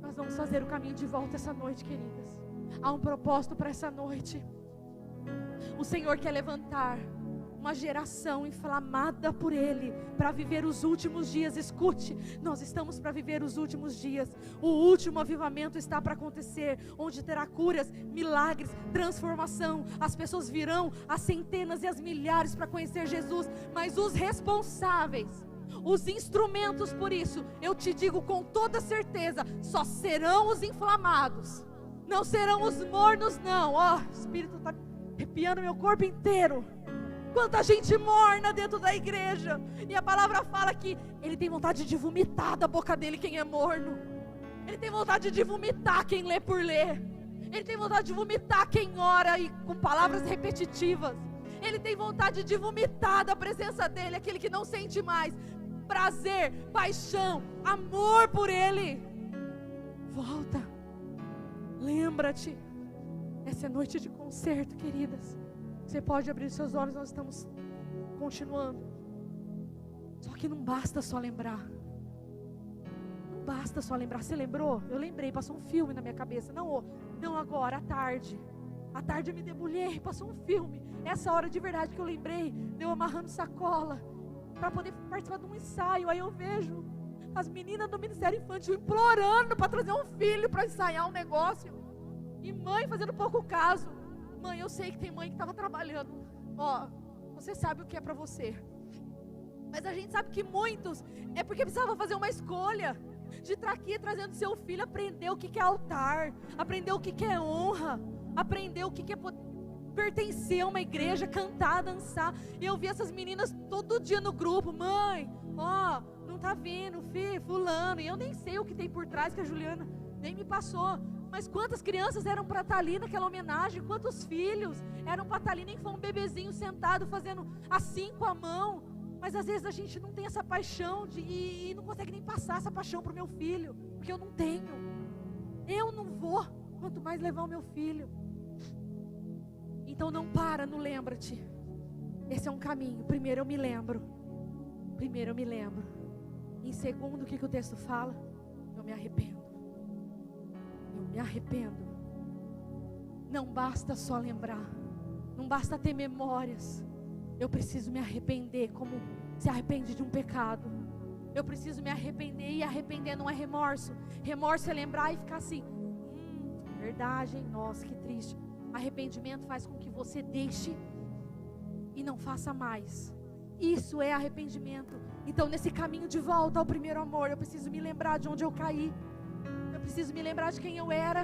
Nós vamos fazer o caminho de volta essa noite, queridas. Há um propósito para essa noite. O Senhor quer levantar uma geração inflamada por Ele, para viver os últimos dias. Escute, nós estamos para viver os últimos dias. O último avivamento está para acontecer, onde terá curas, milagres, transformação. As pessoas virão, as centenas e as milhares, para conhecer Jesus. Mas os responsáveis, os instrumentos por isso, eu te digo com toda certeza, só serão os inflamados. Não serão os mornos, não. Ó, o Espírito está arrepiando meu corpo inteiro. Quanta gente morna dentro da igreja. E a palavra fala que ele tem vontade de vomitar da boca dele quem é morno. Ele tem vontade de vomitar quem lê por ler. Ele tem vontade de vomitar quem ora e com palavras repetitivas. Ele tem vontade de vomitar da presença dele aquele que não sente mais prazer, paixão, amor por ele. Volta. Lembra-te. Essa é noite de concerto, queridas. Você pode abrir seus olhos, nós estamos continuando. Só que não basta só lembrar. Não basta só lembrar. Você lembrou? Eu lembrei, passou um filme na minha cabeça. Não agora, à tarde. À tarde eu me debulhei, passou um filme. Essa hora de verdade que eu lembrei, deu amarrando sacola para poder participar de um ensaio. Aí eu vejo as meninas do Ministério Infantil implorando para trazer um filho para ensaiar um negócio. E mãe fazendo pouco caso. Mãe, eu sei que tem mãe que estava trabalhando. Ó, você sabe o que é para você. Mas a gente sabe que muitos é porque precisavam fazer uma escolha de estar aqui trazendo seu filho, aprender o que é altar, aprender o que é honra, aprender o que é pertencer a uma igreja, cantar, dançar. E eu vi essas meninas todo dia no grupo. Mãe, ó, não tá vindo, fulano. E eu nem sei o que tem por trás, que a Juliana nem me passou. Mas quantas crianças eram para estar ali naquela homenagem? Quantos filhos eram para estar ali? Nem foi um bebezinho sentado fazendo assim com a mão. Mas às vezes a gente não tem essa paixão e não consegue nem passar essa paixão para o meu filho, porque eu não tenho. Eu não vou, quanto mais levar o meu filho. Então não para, não lembra-te. Esse é um caminho. Primeiro eu me lembro. Em segundo, o que o texto fala? Eu me arrependo. Não basta só lembrar. Não basta ter memórias. Eu preciso me arrepender, como se arrepende de um pecado. Eu preciso me arrepender, e arrepender não é remorso. Remorso é lembrar e ficar assim, verdade, hein? Nossa, que triste. Arrependimento faz com que você deixe e não faça mais. Isso é arrependimento. Então, nesse caminho de volta ao primeiro amor, eu preciso me lembrar de onde eu caí. Eu preciso me lembrar de quem eu era.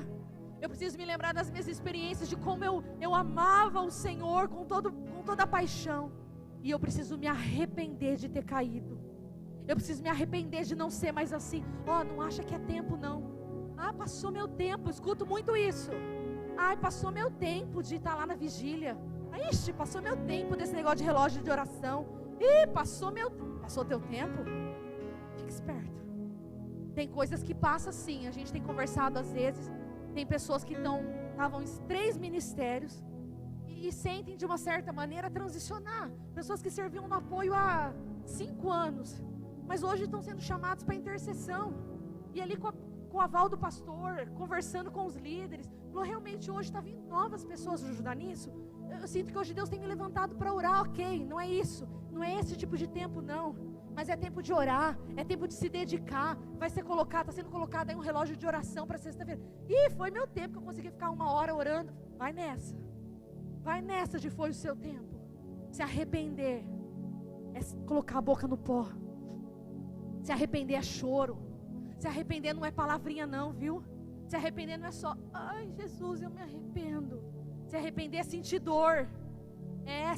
Eu preciso me lembrar das minhas experiências, de como eu amava o Senhor com toda a paixão. E eu preciso me arrepender de ter caído. Eu preciso me arrepender de não ser mais assim. Não acha que é tempo, não. Passou meu tempo. Escuto muito isso. Passou meu tempo de estar lá na vigília. Passou meu tempo desse negócio de relógio de oração. Passou teu tempo? Fica esperto. Tem coisas que passam sim. A gente tem conversado às vezes. Tem pessoas que estavam em 3 ministérios e sentem de uma certa maneira transicionar. Pessoas que serviam no apoio há 5 anos, mas hoje estão sendo chamados para intercessão. E ali com o aval do pastor, conversando com os líderes, realmente hoje está vindo novas pessoas ajudar nisso. Eu sinto que hoje Deus tem me levantado para orar, ok, não é isso, não é esse tipo de tempo não, mas é tempo de orar, é tempo de se dedicar. Vai ser colocado, está sendo colocado aí um relógio de oração para sexta-feira. Foi meu tempo que eu consegui ficar 1 hora orando. Vai nessa de foi o seu tempo. Se arrepender é colocar a boca no pó. Se arrepender é choro. Se arrepender não é palavrinha não, viu? Se arrepender não é só, ai Jesus, eu me arrependo. Se arrepender é sentir dor.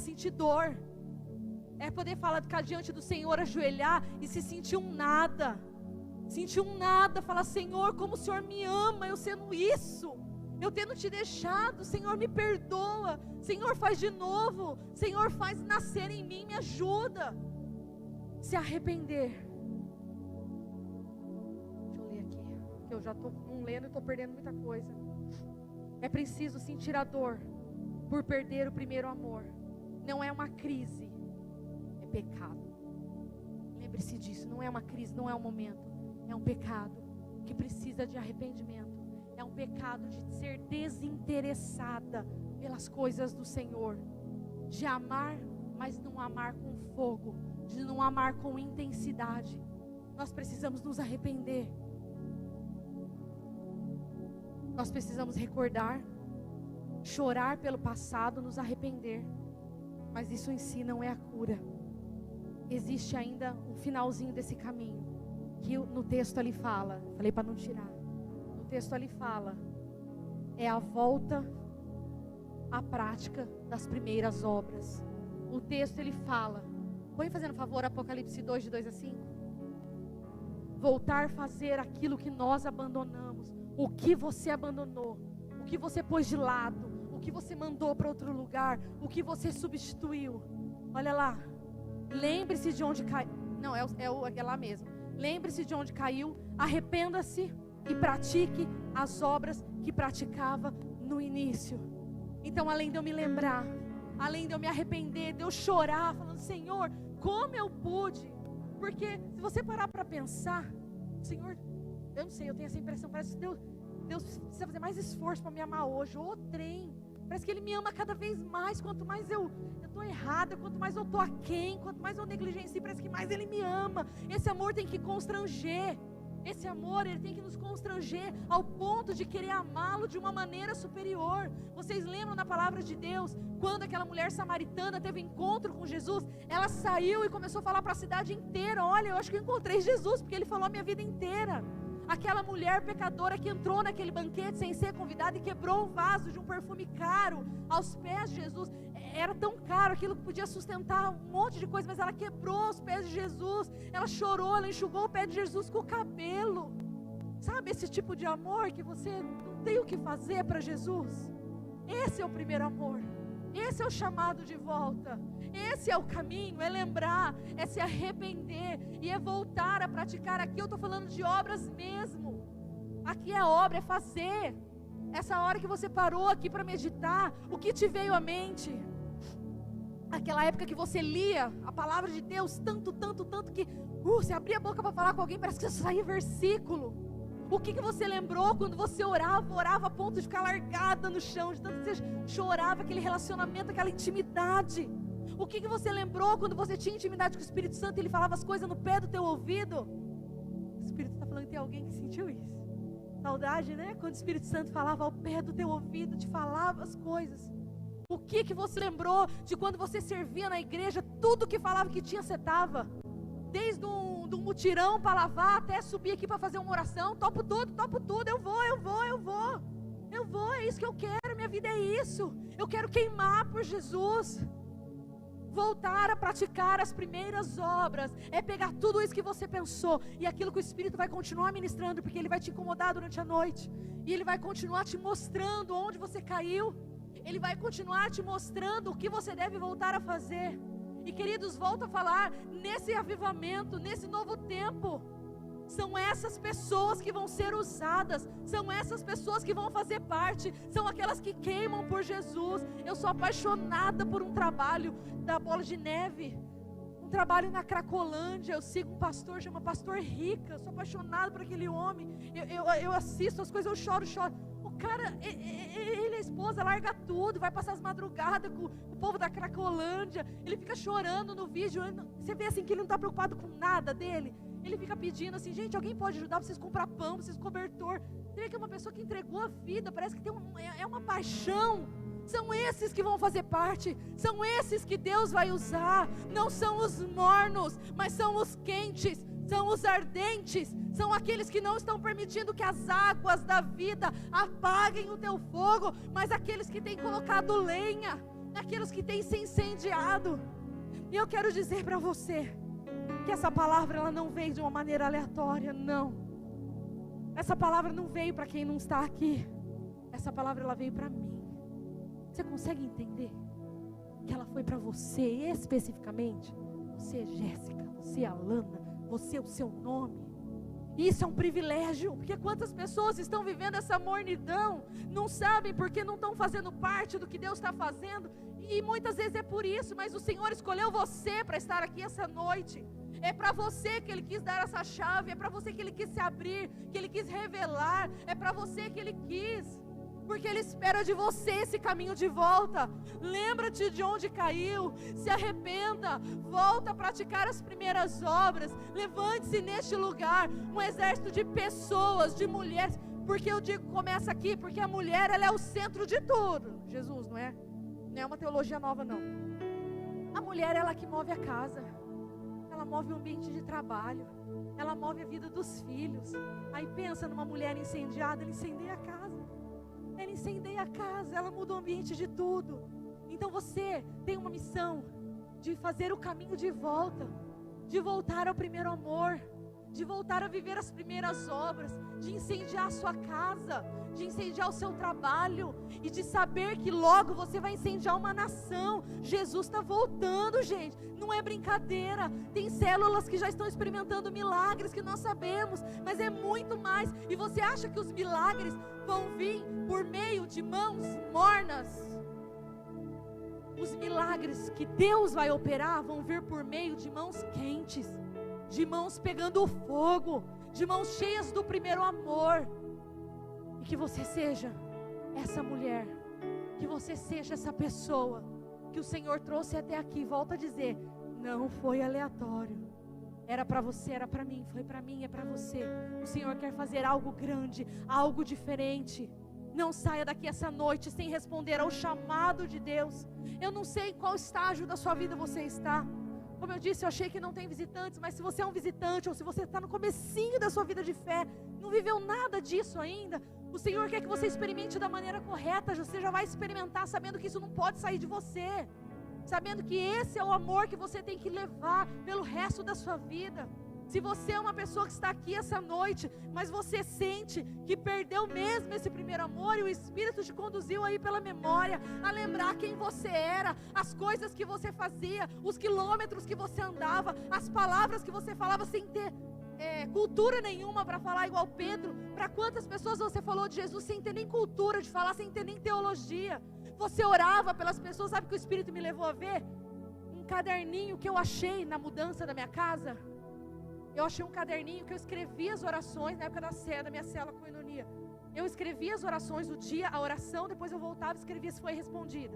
Sentir dor. É poder ficar diante do Senhor, ajoelhar e se sentir um nada. Sentir um nada, falar, Senhor, como o Senhor me ama, eu sendo isso. Eu tendo te deixado, Senhor, me perdoa. Senhor, faz de novo. Senhor, faz nascer em mim, me ajuda. Se arrepender. Deixa eu ler aqui, que eu já estou não lendo e estou perdendo muita coisa. É preciso sentir a dor por perder o primeiro amor. Não é uma crise, é pecado. Lembre-se disso, não é uma crise, não é um momento. É um pecado que precisa de arrependimento. É um pecado de ser desinteressada pelas coisas do Senhor. De amar, mas não amar com fogo. De não amar com intensidade. Nós precisamos nos arrepender. Nós precisamos recordar, chorar pelo passado, nos arrepender. Mas isso em si não é a cura. Existe ainda um finalzinho desse caminho, que no texto ali fala, falei para não tirar. No texto ali fala, é a volta à prática das primeiras obras. O texto ele fala, põe fazendo favor Apocalipse 2, de 2 a 5. Voltar a fazer aquilo que nós abandonamos. O que você abandonou, o que você pôs de lado, o que você mandou para outro lugar, o que você substituiu. Olha lá, lembre-se de onde caiu. Não, é lá mesmo. Lembre-se de onde caiu, arrependa-se e pratique as obras que praticava no início. Então, além de eu me lembrar, além de eu me arrepender, de eu chorar, falando, Senhor, como eu pude? Porque se você parar para pensar, Senhor, eu não sei, eu tenho essa impressão, parece que Deus precisa fazer mais esforço para me amar hoje, ô trem, parece que Ele me ama cada vez mais, quanto mais eu estou errada, quanto mais eu estou aquém, quanto mais eu negligencio, parece que mais Ele me ama. Esse amor tem que constranger, esse amor, ele tem que nos constranger ao ponto de querer amá-lo de uma maneira superior. Vocês lembram na palavra de Deus, quando aquela mulher samaritana teve encontro com Jesus, ela saiu e começou a falar para a cidade inteira, olha, eu acho que eu encontrei Jesus, porque Ele falou a minha vida inteira. Aquela mulher pecadora que entrou naquele banquete sem ser convidada e quebrou um vaso de um perfume caro aos pés de Jesus, era tão caro, aquilo que podia sustentar um monte de coisa, mas ela quebrou os pés de Jesus, ela chorou, ela enxugou o pé de Jesus com o cabelo. Sabe esse tipo de amor que você não tem o que fazer para Jesus? Esse é o primeiro amor, esse é o chamado de volta, esse é o caminho, é lembrar, é se arrepender e é voltar a praticar. Aqui eu estou falando de obras mesmo, aqui é obra, é fazer. Essa hora que você parou aqui para meditar, o que te veio à mente? Aquela época que você lia a palavra de Deus tanto que você abria a boca para falar com alguém, parece que saía versículo. O que você lembrou quando você orava a ponto de ficar largada no chão, de tanto que você chorava, aquele relacionamento, aquela intimidade? O que você lembrou quando você tinha intimidade com o Espírito Santo e Ele falava as coisas no pé do teu ouvido? O Espírito está falando que tem alguém que sentiu isso. Saudade, né? Quando o Espírito Santo falava ao pé do teu ouvido, te falava as coisas. O que você lembrou de quando você servia na igreja, tudo que falava que tinha, você estava? Desde um mutirão para lavar, até subir aqui para fazer uma oração, topo tudo, eu vou, é isso que eu quero, minha vida é isso. Eu quero queimar por Jesus. Voltar a praticar as primeiras obras é pegar tudo isso que você pensou e aquilo que o Espírito vai continuar ministrando, porque Ele vai te incomodar durante a noite e Ele vai continuar te mostrando onde você caiu, Ele vai continuar te mostrando o que você deve voltar a fazer. E queridos, volto a falar, nesse avivamento, nesse novo tempo, são essas pessoas que vão ser usadas, são essas pessoas que vão fazer parte, são aquelas que queimam por Jesus. Eu sou apaixonada por um trabalho da Bola de Neve, um trabalho na Cracolândia. Eu sigo um pastor, chama Pastor Rica, eu sou apaixonada por aquele homem, eu assisto as coisas, eu choro. O cara, ele e a esposa larga tudo, vai passar as madrugadas com o povo da Cracolândia, ele fica chorando no vídeo, você vê assim que ele não está preocupado com nada dele. Ele fica pedindo assim, gente, alguém pode ajudar vocês a comprar pão, vocês cobertor. Você vê que é uma pessoa que entregou a vida, parece que tem é uma paixão. São esses que vão fazer parte, são esses que Deus vai usar. Não são os mornos, mas são os quentes, são os ardentes, são aqueles que não estão permitindo que as águas da vida apaguem o teu fogo, mas aqueles que têm colocado lenha, aqueles que têm se incendiado. E eu quero dizer para você, que essa palavra ela não veio de uma maneira aleatória, não. Essa palavra não veio para quem não está aqui. Essa palavra ela veio para mim. Você consegue entender que ela foi para você especificamente? Você é Jéssica, você é Alana, você é o seu nome. Isso é um privilégio, porque quantas pessoas estão vivendo essa mornidão, não sabem porque não estão fazendo parte do que Deus está fazendo, e muitas vezes é por isso, mas o Senhor escolheu você para estar aqui essa noite. É para você que Ele quis dar essa chave, é para você que Ele quis se abrir, que Ele quis revelar, é para você que Ele quis, porque Ele espera de você esse caminho de volta. Lembra-te de onde caiu, se arrependa, volta a praticar as primeiras obras, levante-se neste lugar, um exército de pessoas, de mulheres, porque eu digo, começa aqui, porque a mulher ela é o centro de tudo. Jesus, não é uma teologia nova não. A mulher ela que move a casa, ela move o ambiente de trabalho, ela move a vida dos filhos. Aí pensa numa mulher incendiada, ela incendeia a casa, ela muda o ambiente de tudo. Então você tem uma missão de fazer o caminho de volta, de voltar ao primeiro amor, de voltar a viver as primeiras obras, de incendiar a sua casa, de incendiar o seu trabalho e de saber que logo você vai incendiar uma nação. Jesus está voltando, gente, não é brincadeira. Tem células que já estão experimentando milagres que nós sabemos, mas é muito mais. E você acha que os milagres vão vir por meio de mãos mornas? Os milagres que Deus vai operar vão vir por meio de mãos quentes, de mãos pegando fogo, de mãos cheias do primeiro amor. E que você seja essa mulher, que você seja essa pessoa que o Senhor trouxe até aqui. Volto a dizer, não foi aleatório. Era para você, era para mim, foi para mim, é para você. O Senhor quer fazer algo grande, algo diferente. Não saia daqui essa noite sem responder ao chamado de Deus. Eu não sei em qual estágio da sua vida você está. Como eu disse, eu achei que não tem visitantes, mas se você é um visitante, ou se você está no comecinho da sua vida de fé, não viveu nada disso ainda, o Senhor quer que você experimente da maneira correta. Você já vai experimentar sabendo que isso não pode sair de você, sabendo que esse é o amor que você tem que levar pelo resto da sua vida. Se você é uma pessoa que está aqui essa noite, mas você sente que perdeu mesmo esse primeiro amor, e o Espírito te conduziu aí pela memória, a lembrar quem você era, as coisas que você fazia, os quilômetros que você andava, as palavras que você falava sem ter cultura nenhuma para falar igual Pedro. Para quantas pessoas você falou de Jesus sem ter nem cultura de falar, sem ter nem teologia? Você orava pelas pessoas. Sabe o que o Espírito me levou a ver? Um caderninho que eu achei na mudança da minha casa. Eu achei um caderninho que eu escrevia as orações, na época da minha célula com Enonia. Eu escrevia as orações do dia, a oração, depois eu voltava e escrevia se foi respondida.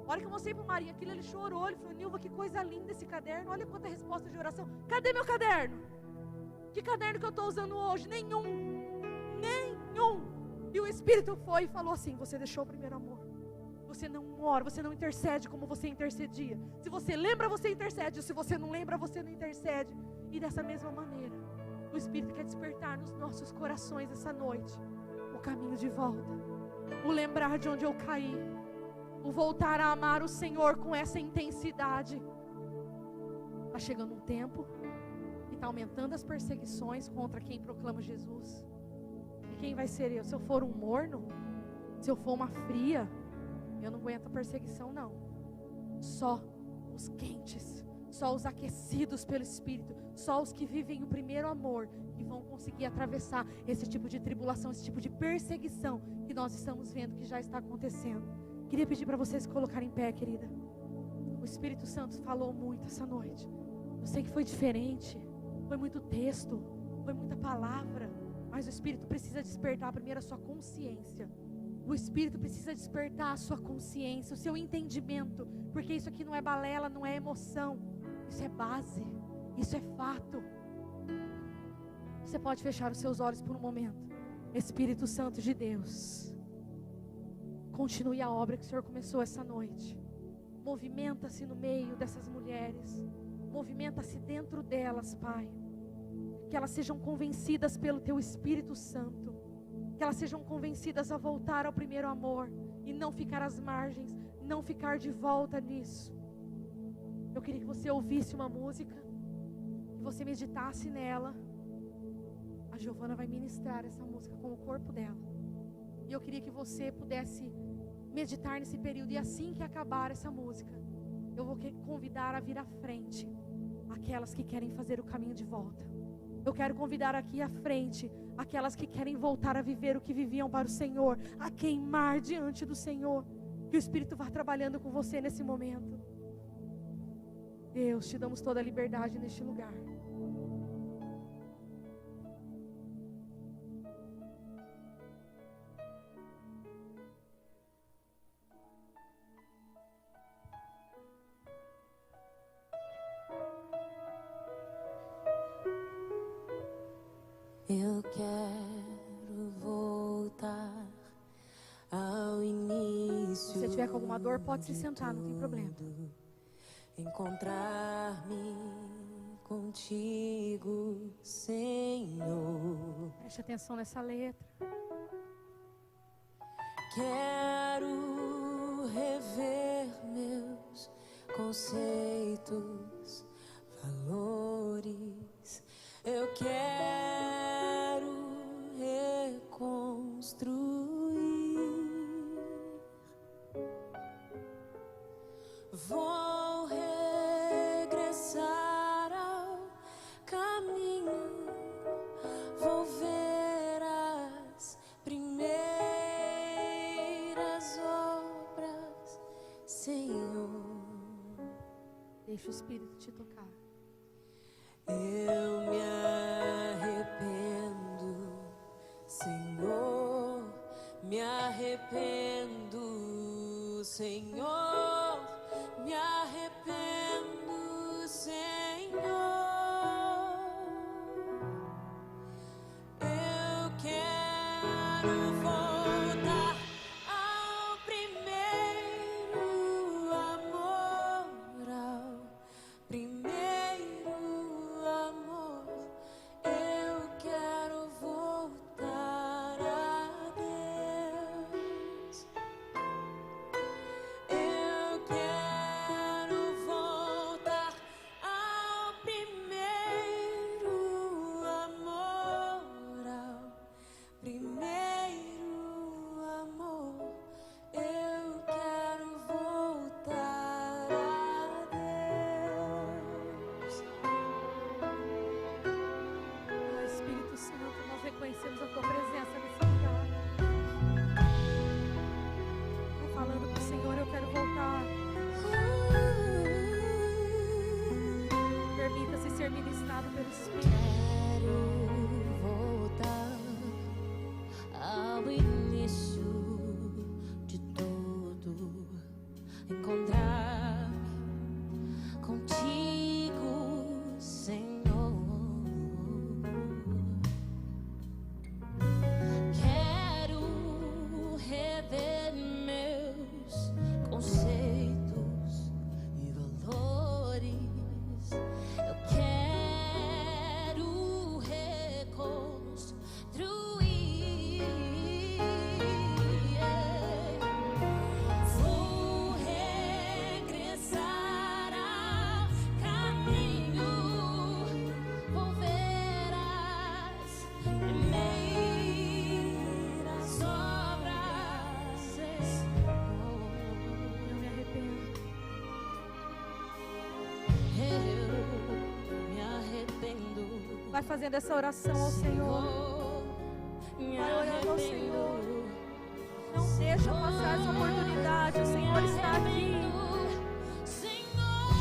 A hora que eu mostrei para o Marinho aquilo, ele chorou, ele falou, Nilva, que coisa linda esse caderno, olha quanta resposta de oração. Cadê meu caderno? Que caderno que eu estou usando hoje? Nenhum. E o Espírito foi e falou assim, você deixou o primeiro amor. Você não ora, você não intercede como você intercedia. Se você lembra, você intercede. Se você não lembra, você não intercede. E dessa mesma maneira, o Espírito quer despertar nos nossos corações essa noite o caminho de volta, o lembrar de onde eu caí, o voltar a amar o Senhor com essa intensidade. Está chegando um tempo que está aumentando as perseguições contra quem proclama Jesus. E quem vai ser eu? Se eu for um morno, se eu for uma fria, eu não aguento a perseguição não. Só os quentes, só os aquecidos pelo Espírito, só os que vivem o primeiro amor que vão conseguir atravessar esse tipo de tribulação, esse tipo de perseguição que nós estamos vendo que já está acontecendo. Queria pedir para vocês se colocarem em pé, querida. O Espírito Santo falou muito essa noite. Eu sei que foi diferente, foi muito texto, foi muita palavra, mas o Espírito precisa despertar primeiro a sua consciência. O Espírito precisa despertar a sua consciência, o seu entendimento, porque isso aqui não é balela, não é emoção, isso é base, isso é fato. Você pode fechar os seus olhos por um momento. Espírito Santo de Deus, continue a obra que o Senhor começou essa noite. Movimenta-se no meio dessas mulheres, movimenta-se dentro delas, Pai, que elas sejam convencidas pelo Teu Espírito Santo, que elas sejam convencidas a voltar ao primeiro amor e não ficar às margens, não ficar de volta nisso. Eu queria que você ouvisse uma música, que você meditasse nela. A Giovana vai ministrar essa música com o corpo dela, e eu queria que você pudesse meditar nesse período, e assim que acabar essa música, eu vou convidar a vir à frente aquelas que querem fazer o caminho de volta. Eu quero convidar aqui à frente aquelas que querem voltar a viver o que viviam para o Senhor, a queimar diante do Senhor. Que o Espírito vá trabalhando com você nesse momento. Deus, te damos toda a liberdade neste lugar.
Eu quero voltar ao início.
Se você tiver com alguma dor, pode se sentar, não tem problema.
Encontrar-me contigo, Senhor.
Preste atenção nessa letra.
Quero rever meus conceitos, valores. Eu quero reconstruir. Vou regressar ao caminho. Vou ver as primeiras obras, Senhor.
Espírito te tocar.
Eu me arrependo, Senhor, me arrependo, Senhor, me arrependo, Senhor. Eu quero voltar ao primeiro amor, ao primeiro amor. Eu quero voltar a Deus. Eu quero voltar ao primeiro amor, ao primeiro amor. Eu quero voltar a Deus.
Espírito Santo, nós reconhecemos a tua presença nesse lugar. Estou falando para o Senhor, eu quero voltar. Permita-se ser ministrado pelo Espírito.
Quero voltar ao início de tudo, encontrar contigo, Senhor. Quero rever meus conceitos e valores. Eu quero reconstruir. Vou regressar ao caminho. Vou ver as primeiras obras, Senhor.
Eu me arrependo.
Eu me arrependo.
Vai fazendo essa oração ao Senhor.
Me
Vai orando ao
arrependo.
Senhor. Não deixa passar essa oportunidade. O Senhor está aqui.
Senhor,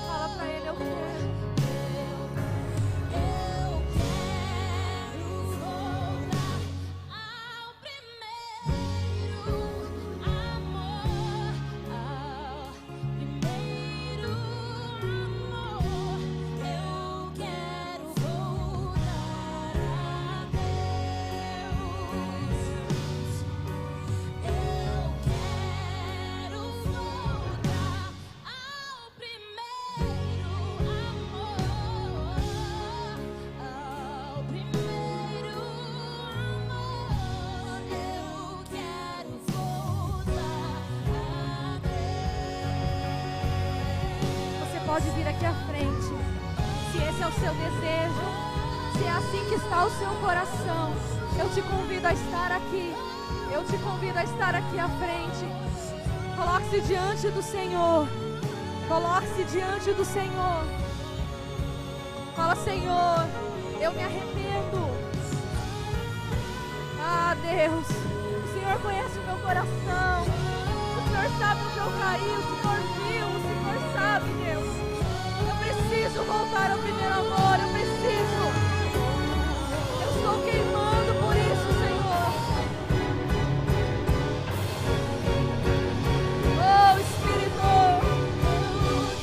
Fala para Ele, eu quero.
eu quero voltar ao primeiro amor, ao primeiro amor. Eu quero voltar a Deus. Eu quero voltar ao primeiro amor, ao primeiro amor. Eu quero voltar a Deus.
Você pode vir aqui à frente. Se esse é o seu desejo, se é assim que está o seu coração, eu te convido a estar aqui. Eu te convido a estar aqui à frente. Coloque-se diante do Senhor. Coloque-se diante do Senhor. Fala, Senhor, eu me arrependo. Ah, Deus, o Senhor conhece o meu coração. O Senhor sabe onde eu caí. O Senhor viu. O Senhor sabe, Deus. Eu preciso voltar ao primeiro amor. Eu preciso. Eu estou queimando por isso, Senhor. Oh, Espírito.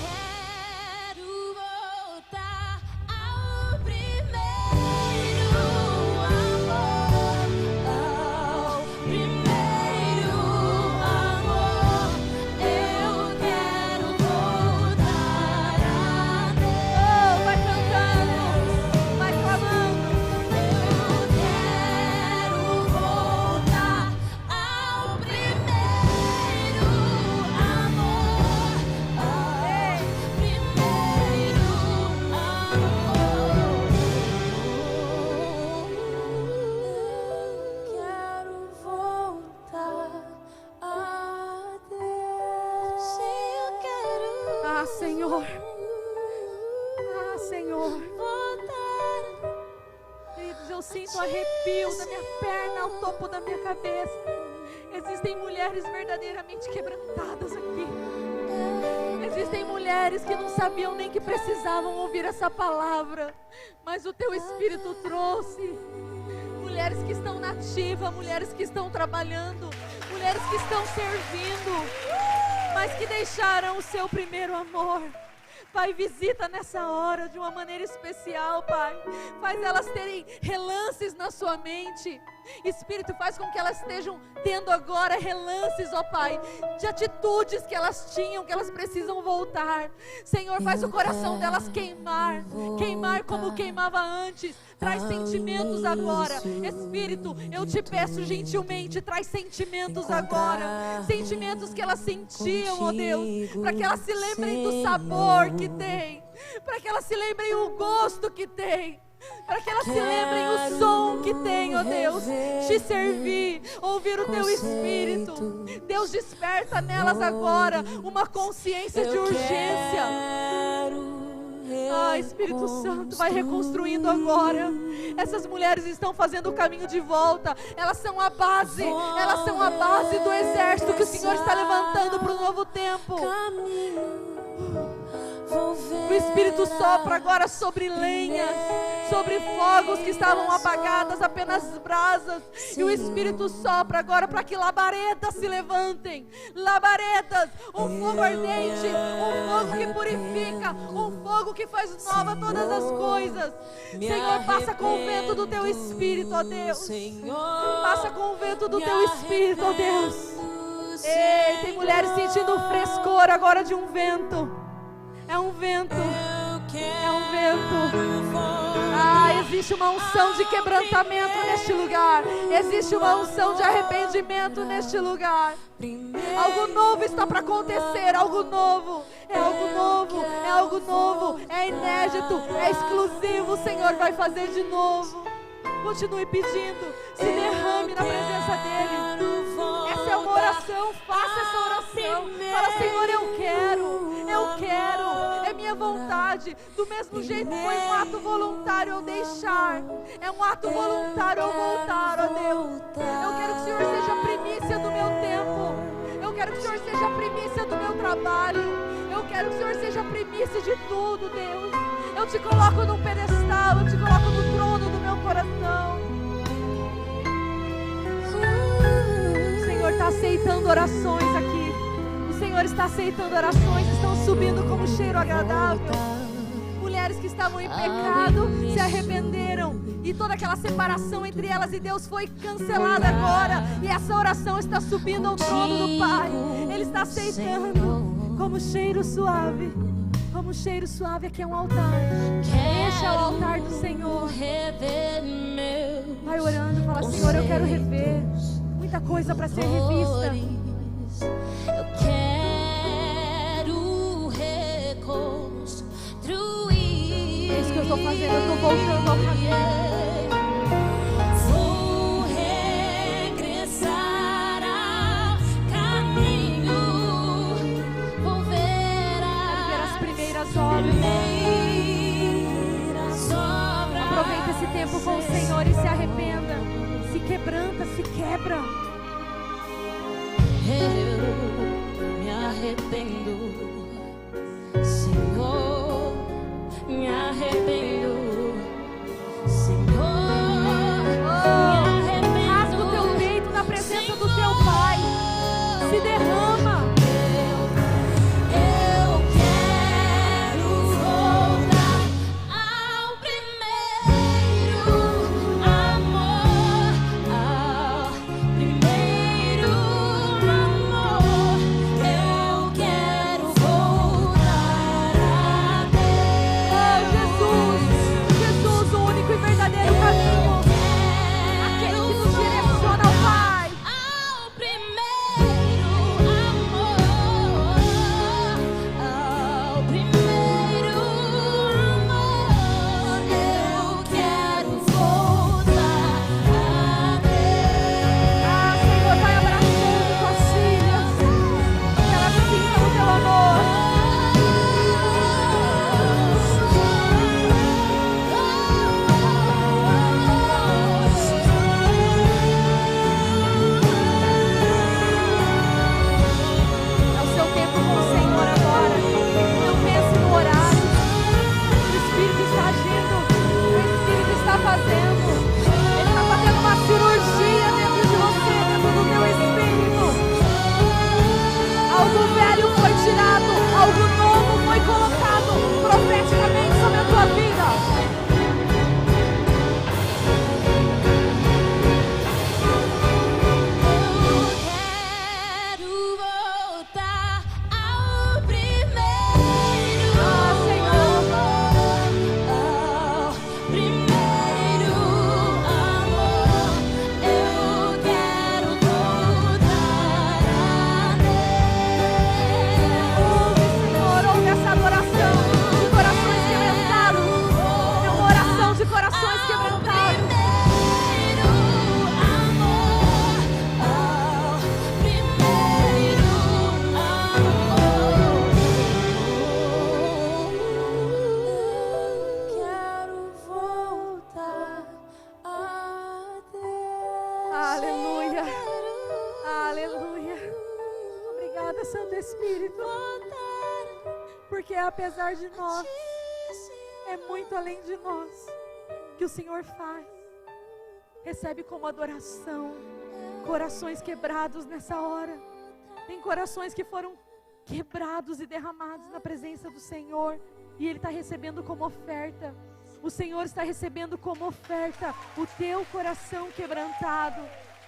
Quero voltar ao primeiro amor, ao primeiro amor. Eu quero voltar a Deus.
Oh, vai cantando. Vai clamando.
Eu quero voltar ao primeiro amor, ao primeiro amor. Quero voltar a Deus. Sim, eu quero.
Ah, Senhor. Ah, Senhor.
Voltar.
Queridos, eu sinto arrepio da minha perna ao topo da minha cabeça. Existem mulheres verdadeiramente quebrantadas aqui. Existem mulheres que não sabiam nem que precisavam ouvir essa palavra, mas o teu Espírito trouxe. Mulheres que estão na ativa, mulheres que estão trabalhando, mulheres que estão servindo, mas que deixaram o seu primeiro amor. Pai, visita nessa hora de uma maneira especial, Pai. Faz elas terem relances na sua mente. Espírito, faz com que elas estejam tendo agora relances, ó Pai, de atitudes que elas tinham, que elas precisam voltar. Senhor, faz o coração delas queimar como queimava antes. Traz sentimentos agora. Espírito, eu te peço gentilmente, traz sentimentos agora. Sentimentos que elas sentiam, ó Deus, para que elas se lembrem do sabor que tem, para que elas se lembrem o gosto que tem, para que elas se lembrem o som que tem, ó Deus, te servir, ouvir o teu Espírito. Deus, desperta nelas agora uma consciência de urgência. Ah, Espírito Santo, vai reconstruindo agora. Essas mulheres estão fazendo o caminho de volta. Elas são a base do exército que o Senhor está levantando para o novo tempo. O Espírito sopra agora sobre lenhas, sobre fogos que estavam apagadas, apenas brasas. E o Espírito sopra agora para que labaredas se levantem. Labaredas, um fogo ardente, um fogo que purifica, um fogo que faz nova todas as coisas. Senhor, passa com o vento do teu Espírito, ó Deus. Passa com o vento do teu Espírito, ó Deus. Ei, tem mulheres sentindo o frescor agora de um vento. É um vento, é um vento. Ah, existe uma unção de quebrantamento neste lugar. Existe uma unção de arrependimento neste lugar. Algo novo está para acontecer, algo novo. É algo novo, é algo novo. É inédito, é exclusivo. O Senhor vai fazer de novo. Continue pedindo, se derrame na presença dEle. Essa é uma oração, faça essa oração. Fala, Senhor, eu quero, é minha vontade. Do mesmo jeito que foi um ato voluntário eu deixar, é um ato voluntário eu voltar, ó Deus. Eu quero que o Senhor seja a primícia do meu tempo. Eu quero que o Senhor seja a primícia do meu trabalho. Eu quero que o Senhor seja a primícia de tudo, Deus. Eu te coloco num pedestal, eu te coloco no trono do meu coração. O Senhor está aceitando orações aqui. O Senhor está aceitando orações, estão subindo como cheiro agradável. Mulheres que estavam em pecado se arrependeram, e toda aquela separação entre elas e Deus foi cancelada agora. E essa oração está subindo ao trono do Pai. Ele está aceitando como cheiro suave. Como cheiro suave, aqui é um altar. Este é o altar do Senhor. Vai orando, fala, Senhor, eu quero rever. Muita coisa para ser revista.
Eu quero reconstruir.
É isso que eu estou fazendo, eu estou voltando ao caminho.
Vou regressar ao caminho. Vou ver
as primeiras obras. Aproveita esse tempo com o Senhor e se arrependa. Se quebranta, se quebra.
Eu me arrependo, Senhor, me arrependo, Senhor, me arrependo.
Rasga o teu peito na presença do teu Pai. Se derrama.
Eu quero voltar ao primeiro amor, ao primeiro amor. Eu quero voltar.
Volta, Santo Espírito, porque apesar de nós, é muito além de nós que o Senhor faz. Recebe como adoração corações quebrados nessa hora. Tem corações que foram quebrados e derramados na presença do Senhor, e Ele está recebendo como oferta. O Senhor está recebendo como oferta o teu coração quebrantado.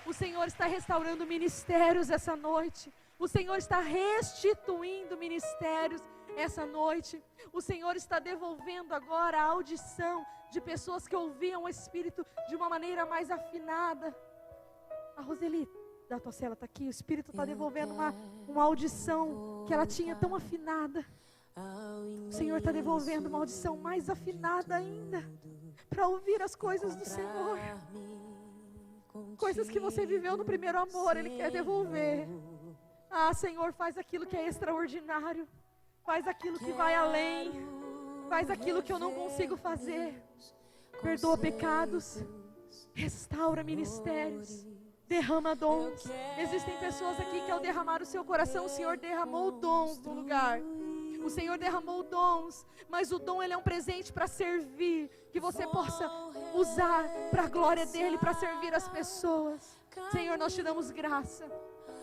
O Senhor está restaurando ministérios essa noite. O Senhor está restituindo ministérios essa noite. O Senhor está devolvendo agora a audição de pessoas que ouviam o Espírito de uma maneira mais afinada. A Roseli da tua cela está aqui. O Espírito está devolvendo uma audição que ela tinha tão afinada. O Senhor está devolvendo uma audição mais afinada ainda, para ouvir as coisas do Senhor. Coisas que você viveu no primeiro amor, Ele quer devolver. Ah, Senhor, faz aquilo que é extraordinário. Faz aquilo que vai além. Faz aquilo que eu não consigo fazer. Perdoa pecados. Restaura ministérios. Derrama dons. Existem pessoas aqui que ao derramar o seu coração, o Senhor derramou dons no lugar. O Senhor derramou dons, mas o dom ele é um presente para servir, que você possa usar para a glória dEle, para servir as pessoas. Senhor, nós te damos graça.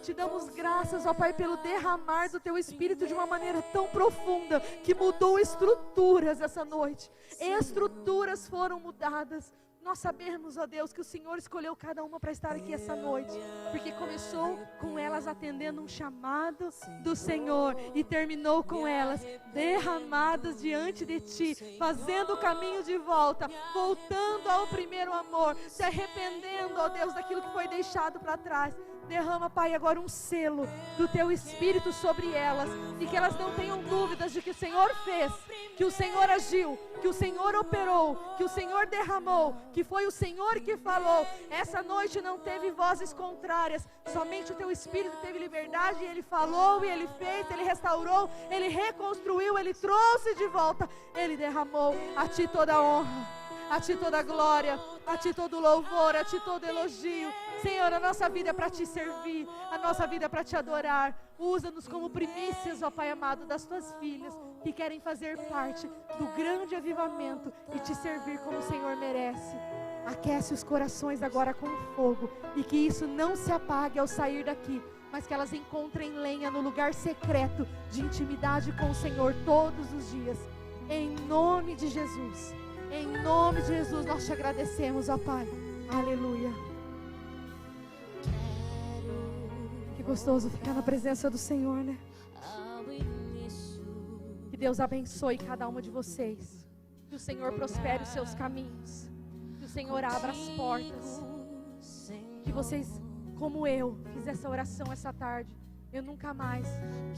Te damos graças, ó Pai, pelo derramar do Teu Espírito de uma maneira tão profunda, que mudou estruturas essa noite. Estruturas foram mudadas. Nós sabemos, ó Deus, que o Senhor escolheu cada uma para estar aqui essa noite, porque começou com elas atendendo um chamado do Senhor e terminou com elas derramadas diante de Ti, fazendo o caminho de volta, voltando ao primeiro amor, se arrependendo, ó Deus, daquilo que foi deixado para trás. Derrama, Pai, agora um selo do Teu Espírito sobre elas, e que elas não tenham dúvidas de que o Senhor fez, que o Senhor agiu, que o Senhor operou, que o Senhor derramou, que foi o Senhor que falou. Essa noite não teve vozes contrárias, somente o Teu Espírito teve liberdade, e Ele falou, e Ele fez, Ele restaurou, Ele reconstruiu, Ele trouxe de volta, Ele derramou. A Ti toda a honra, a Ti toda a glória, a Ti todo o louvor, a Ti todo elogio. Senhor, a nossa vida é para Te servir, a nossa vida é para Te adorar. Usa-nos como primícias, ó Pai amado, das Tuas filhas, que querem fazer parte do grande avivamento e Te servir como o Senhor merece. Aquece os corações agora com fogo, e que isso não se apague ao sair daqui, mas que elas encontrem lenha no lugar secreto de intimidade com o Senhor todos os dias. Em nome de Jesus. Em nome de Jesus nós Te agradecemos, ó Pai. Aleluia. Que gostoso ficar na presença do Senhor, né? Que Deus abençoe cada uma de vocês. Que o Senhor prospere os seus caminhos. Que o Senhor abra as portas. Que vocês, como eu, fiz essa oração essa tarde. Eu nunca mais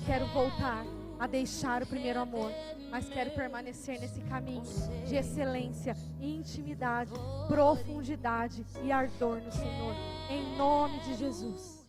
quero voltar a deixar o primeiro amor, mas quero permanecer nesse caminho de excelência, intimidade, profundidade e ardor no Senhor. Em nome de Jesus.